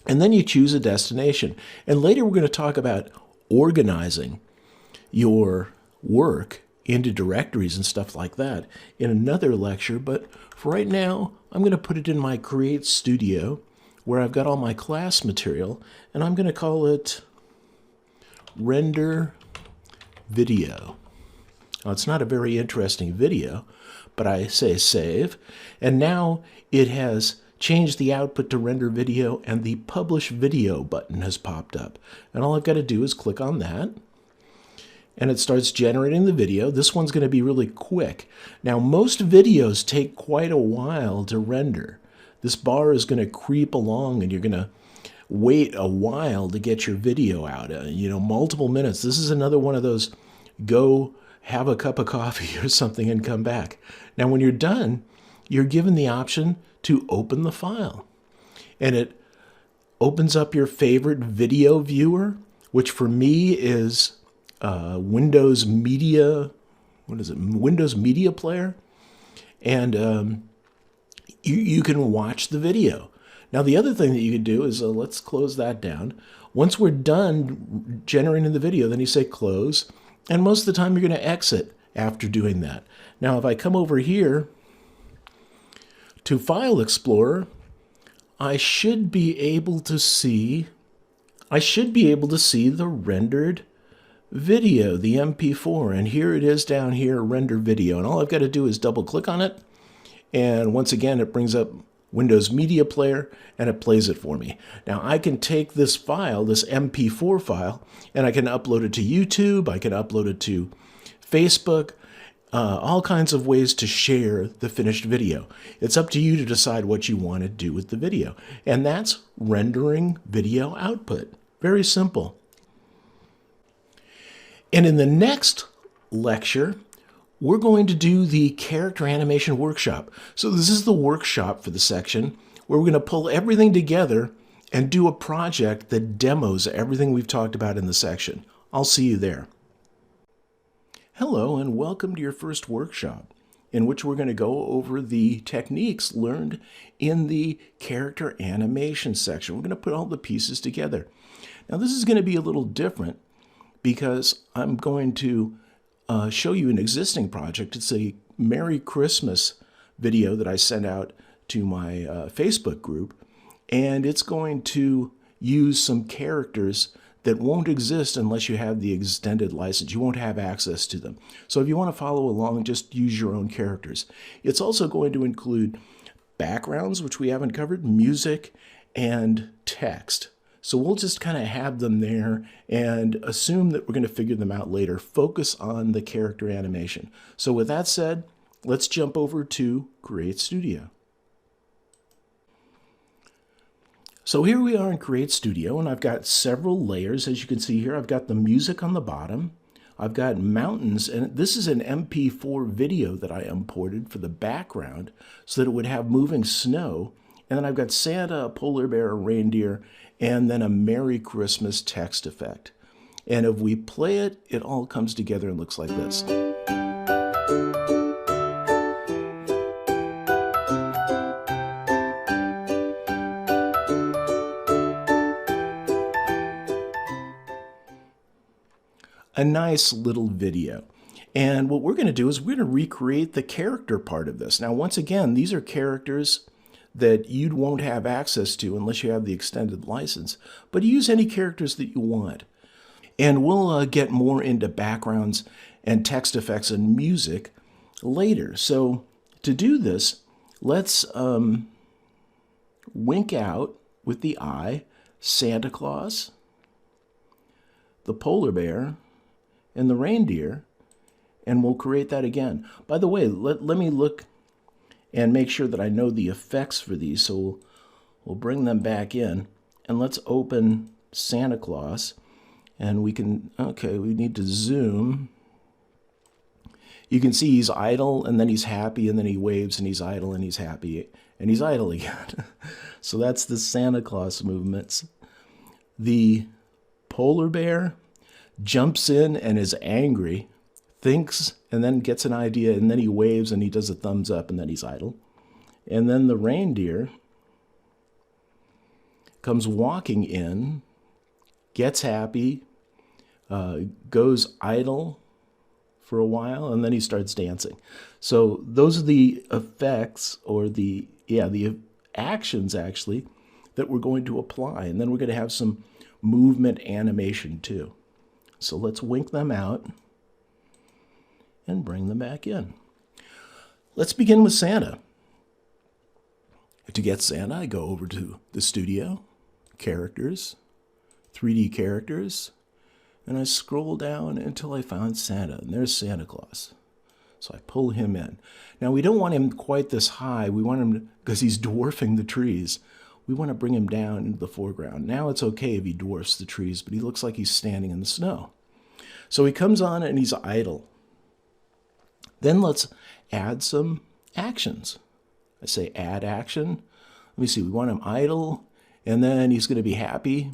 And then you choose a destination. And later we're going to talk about organizing your work into directories and stuff like that in another lecture, but for right now, I'm going to put it in my Create Studio where I've got all my class material, and I'm going to call it Render Video. Now, it's not a very interesting video, but I say save, and now it has changed the output to render video, and the Publish Video button has popped up. And all I've got to do is click on that, and it starts generating the video. This one's going to be really quick. Now, most videos take quite a while to render. This bar is going to creep along, and you're going to wait a while to get your video out. Multiple minutes. This is another one of those go have a cup of coffee or something and come back. Now, when you're done, you're given the option to open the file. And it opens up your favorite video viewer, which for me is Windows Media, Windows Media Player, and you can watch the video. Now, the other thing that you can do is, let's close that down. Once we're done generating the video, then you say close, and most of the time you're going to exit after doing that. Now, if I come over here to File Explorer, I should be able to see the rendered video, the MP4, and here it is down here, render video, and all I've got to do is double click on it, and once again it brings up Windows Media Player and it plays it for me. Now I can take this file, this MP4 file, and I can upload it to YouTube, I can upload it to Facebook, all kinds of ways to share the finished video. It's up to you to decide what you want to do with the video, and that's rendering video output. Very simple. And in the next lecture, we're going to do the character animation workshop. So this is the workshop for the section where we're going to pull everything together and do a project that demos everything we've talked about in the section. I'll see you there. Hello and welcome to your first workshop, in which we're going to go over the techniques learned in the character animation section. We're going to put all the pieces together. Now this is going to be a little different because I'm going to show you an existing project. It's a Merry Christmas video that I sent out to my Facebook group, and it's going to use some characters that won't exist unless you have the extended license. You won't have access to them. So if you want to follow along, just use your own characters. It's also going to include backgrounds, which we haven't covered, music, and text. So we'll just kind of have them there and assume that we're going to figure them out later. Focus on the character animation. So with that said, let's jump over to Create Studio. So here we are in Create Studio, and I've got several layers. As you can see here, I've got the music on the bottom. I've got mountains, and this is an MP4 video that I imported for the background so that it would have moving snow. And then I've got Santa, a polar bear, a reindeer, and then a Merry Christmas text effect. And if we play it, it all comes together and looks like this. A nice little video. And what we're going to do is we're going to recreate the character part of this. Now, once again, these are characters that you won't have access to unless you have the extended license. But use any characters that you want. And we'll get more into backgrounds and text effects and music later. So to do this, let's wink out with the eye Santa Claus, the polar bear, and the reindeer, and we'll create that again. By the way, let me look and make sure that I know the effects for these. So we'll bring them back in, and let's open Santa Claus, and we can, okay, we need to zoom. You can see he's idle, and then he's happy, and then he waves, and he's idle, and he's happy, and he's idle again. So that's the Santa Claus movements. The polar bear jumps in and is angry, thinks, and then gets an idea, and then he waves and he does a thumbs up, and then he's idle. And then the reindeer comes walking in, gets happy, goes idle for a while, and then he starts dancing. So those are the effects, or the actions actually, that we're going to apply. And then we're going to have some movement animation too. So let's wink them out and bring them back in. Let's begin with Santa. To get Santa, I go over to the studio, characters, 3D characters, and I scroll down until I found Santa, and there's Santa Claus. So I pull him in. Now we don't want him quite this high. We want him, because he's dwarfing the trees, we want to bring him down into the foreground. Now it's okay if he dwarfs the trees, but he looks like he's standing in the snow. So he comes on and he's idle. Then let's add some actions. I say add action. Let me see, we want him idle, and then he's going to be happy.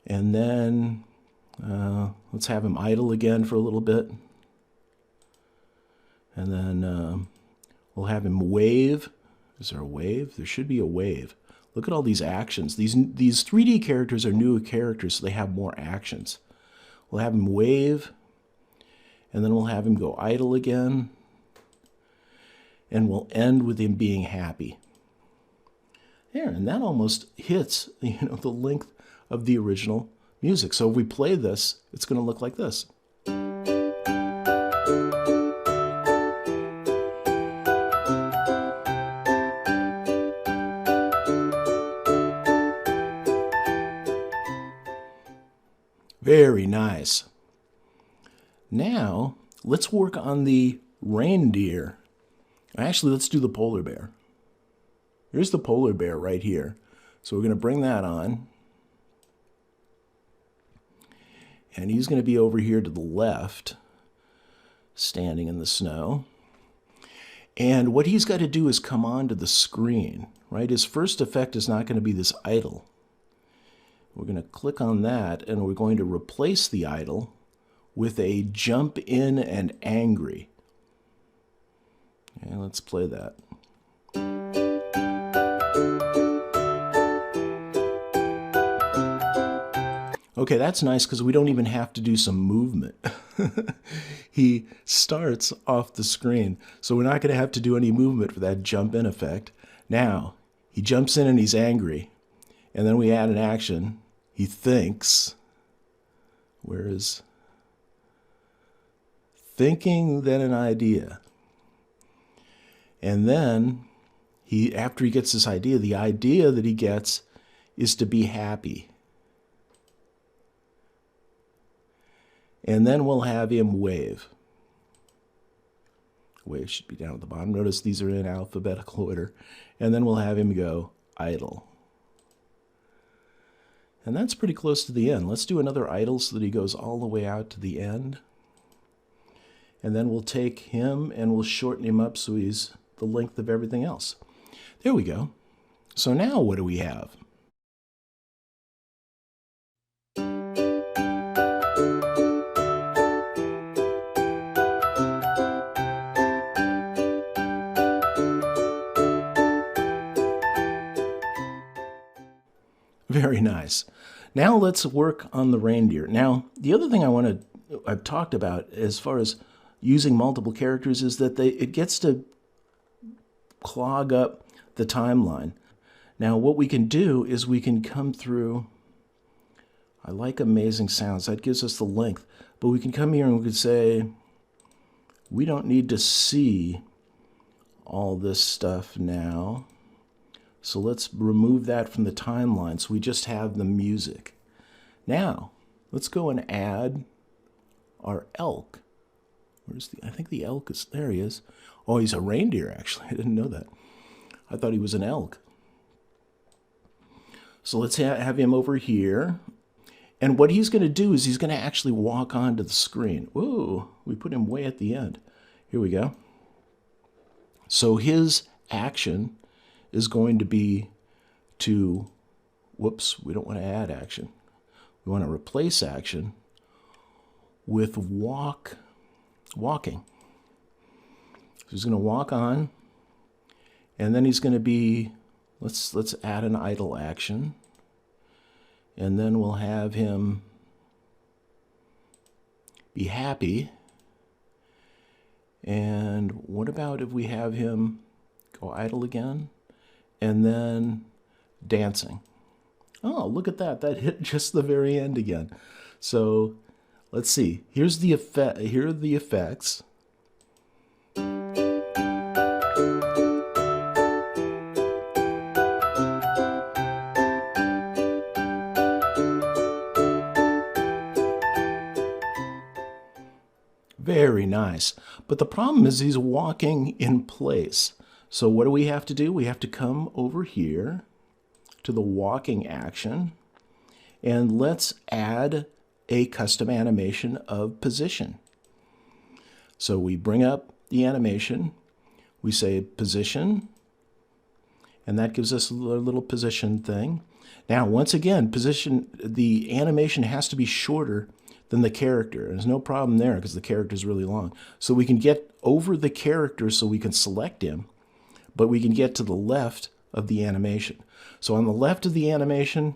And then let's have him idle again for a little bit. And then we'll have him wave. Is there a wave? There should be a wave. Look at all these actions. These 3D characters are newer characters, so they have more actions. We'll have him wave, and then we'll have him go idle again, and we'll end with him being happy. There, and that almost hits, the length of the original music. So if we play this, it's going to look like this. Very nice. Now, let's work on the reindeer. Actually, let's do the polar bear. Here's the polar bear right here. So we're going to bring that on. And he's going to be over here to the left, standing in the snow. And what he's got to do is come onto the screen, right? His first effect is not going to be this idle. We're going to click on that, and we're going to replace the idle with a jump in and angry. Okay, let's play that. Okay, that's nice because we don't even have to do some movement. He starts off the screen, so we're not going to have to do any movement for that jump in effect. Now, he jumps in and he's angry, and then we add an action. He thinks. Where is thinking, then an idea. And then, after he gets this idea, the idea that he gets is to be happy. And then we'll have him wave. Wave should be down at the bottom. Notice these are in alphabetical order. And then we'll have him go idle. And that's pretty close to the end. Let's do another idle so that he goes all the way out to the end. And then we'll take him and we'll shorten him up so he's the length of everything else. There we go. So now what do we have? Very nice. Now let's work on the reindeer. Now, the other thing I've talked about as far as using multiple characters is that it gets to clog up the timeline. Now, what we can do is we can come through. I like amazing sounds. That gives us the length. But we can come here and we could say, we don't need to see all this stuff now. So let's remove that from the timeline so we just have the music. Now, let's go and add our elk. I think the elk is, there he is. Oh, he's a reindeer actually, I didn't know that. I thought he was an elk. So let's have him over here. And what he's going to do is he's going to actually walk onto the screen. Whoa, we put him way at the end. Here we go. So his action is going to be to, whoops, we don't want to add action. We want to replace action with walking. So he's going to walk on, and then he's going to be, let's add an idle action, and then we'll have him be happy. And what about if we have him go idle again? And then dancing. Oh, look at that. That hit just the very end again. So let's see. Here's the effect. Here are the effects. Very nice. But the problem is he's walking in place. So what do we have to do? We have to come over here to the walking action, and let's add a custom animation of position. So we bring up the animation, we say position, and that gives us a little position thing. Now, once again, position, the animation has to be shorter than the character. There's no problem there because the character is really long. So we can get over the character so we can select him, but we can get to the left of the animation. So on the left of the animation,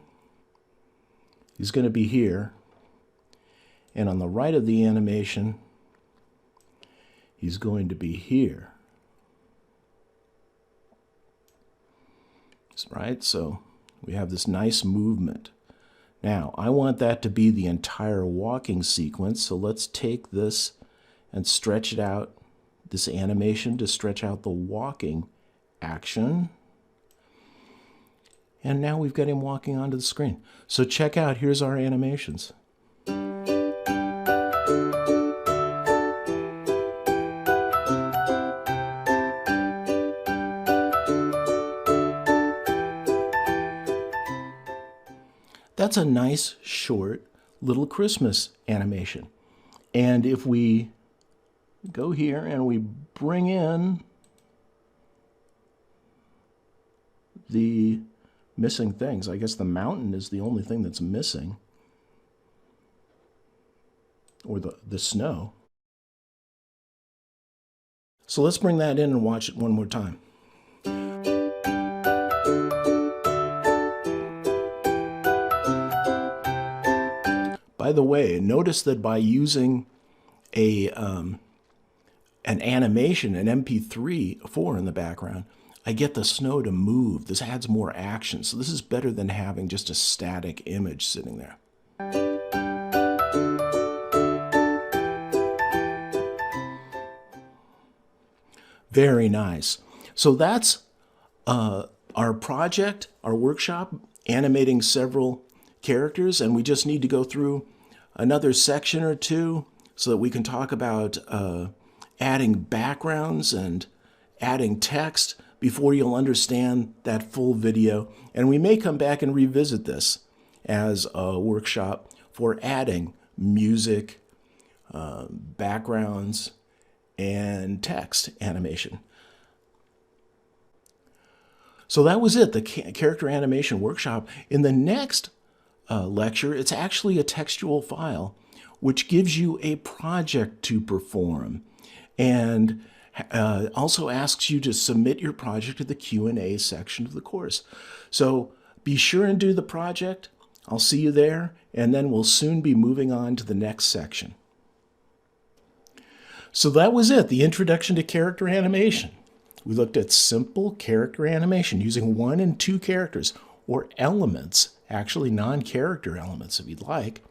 he's going to be here. And on the right of the animation, he's going to be here. Right? So we have this nice movement. Now, I want that to be the entire walking sequence, so let's take this and stretch it out, this animation to stretch out the walking action. And now we've got him walking onto the screen. So check out, here's our animations. That's a nice, short, little Christmas animation. And if we go here and we bring in the missing things, I guess the mountain is the only thing that's missing, or the snow. So let's bring that in and watch it one more time. By the way, notice that by using an animation, an MP3 in the background, I get the snow to move. This adds more action. So this is better than having just a static image sitting there. Very nice. So that's our project, our workshop, animating several characters, and we just need to go through another section or two so that we can talk about adding backgrounds and adding text before you'll understand that full video. And we may come back and revisit this as a workshop for adding music, backgrounds, and text animation. So that was it, the character animation workshop. In the next lecture, it's actually a textual file which gives you a project to perform, and also asks you to submit your project to the Q&A section of the course. So be sure and do the project. I'll see you there, and then we'll soon be moving on to the next section. So that was it, the introduction to character animation. We looked at simple character animation using 1 and 2 characters, or elements, actually non-character elements if you'd like.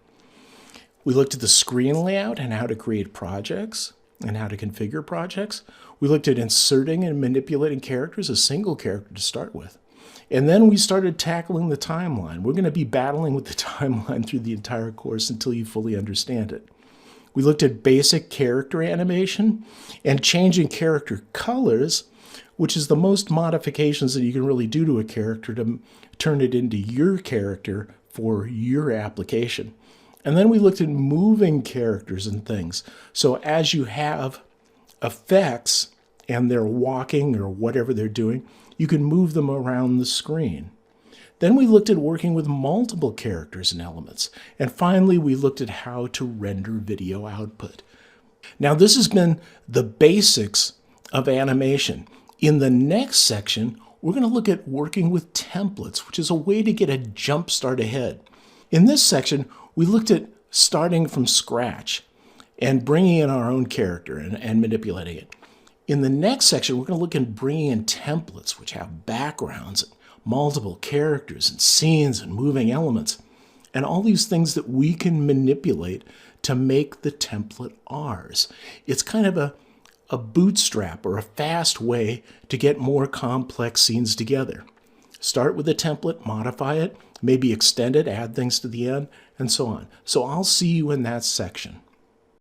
We looked at the screen layout and how to create projects and how to configure projects. We looked at inserting and manipulating characters, a single character to start with. And then we started tackling the timeline. We're going to be battling with the timeline through the entire course until you fully understand it. We looked at basic character animation and changing character colors, which is the most modifications that you can really do to a character to turn it into your character for your application. And then we looked at moving characters and things. So as you have effects and they're walking or whatever they're doing, you can move them around the screen. Then we looked at working with multiple characters and elements. And finally, we looked at how to render video output. Now, this has been the basics of animation. In the next section, we're going to look at working with templates, which is a way to get a jump start ahead. In this section, we looked at starting from scratch and bringing in our own character and manipulating it. In the next section, we're going to look at bringing in templates, which have backgrounds, and multiple characters and scenes and moving elements, and all these things that we can manipulate to make the template ours. It's kind of a bootstrap or a fast way to get more complex scenes together. Start with a template, modify it, maybe extend it, add things to the end, and so on. So I'll see you in that section.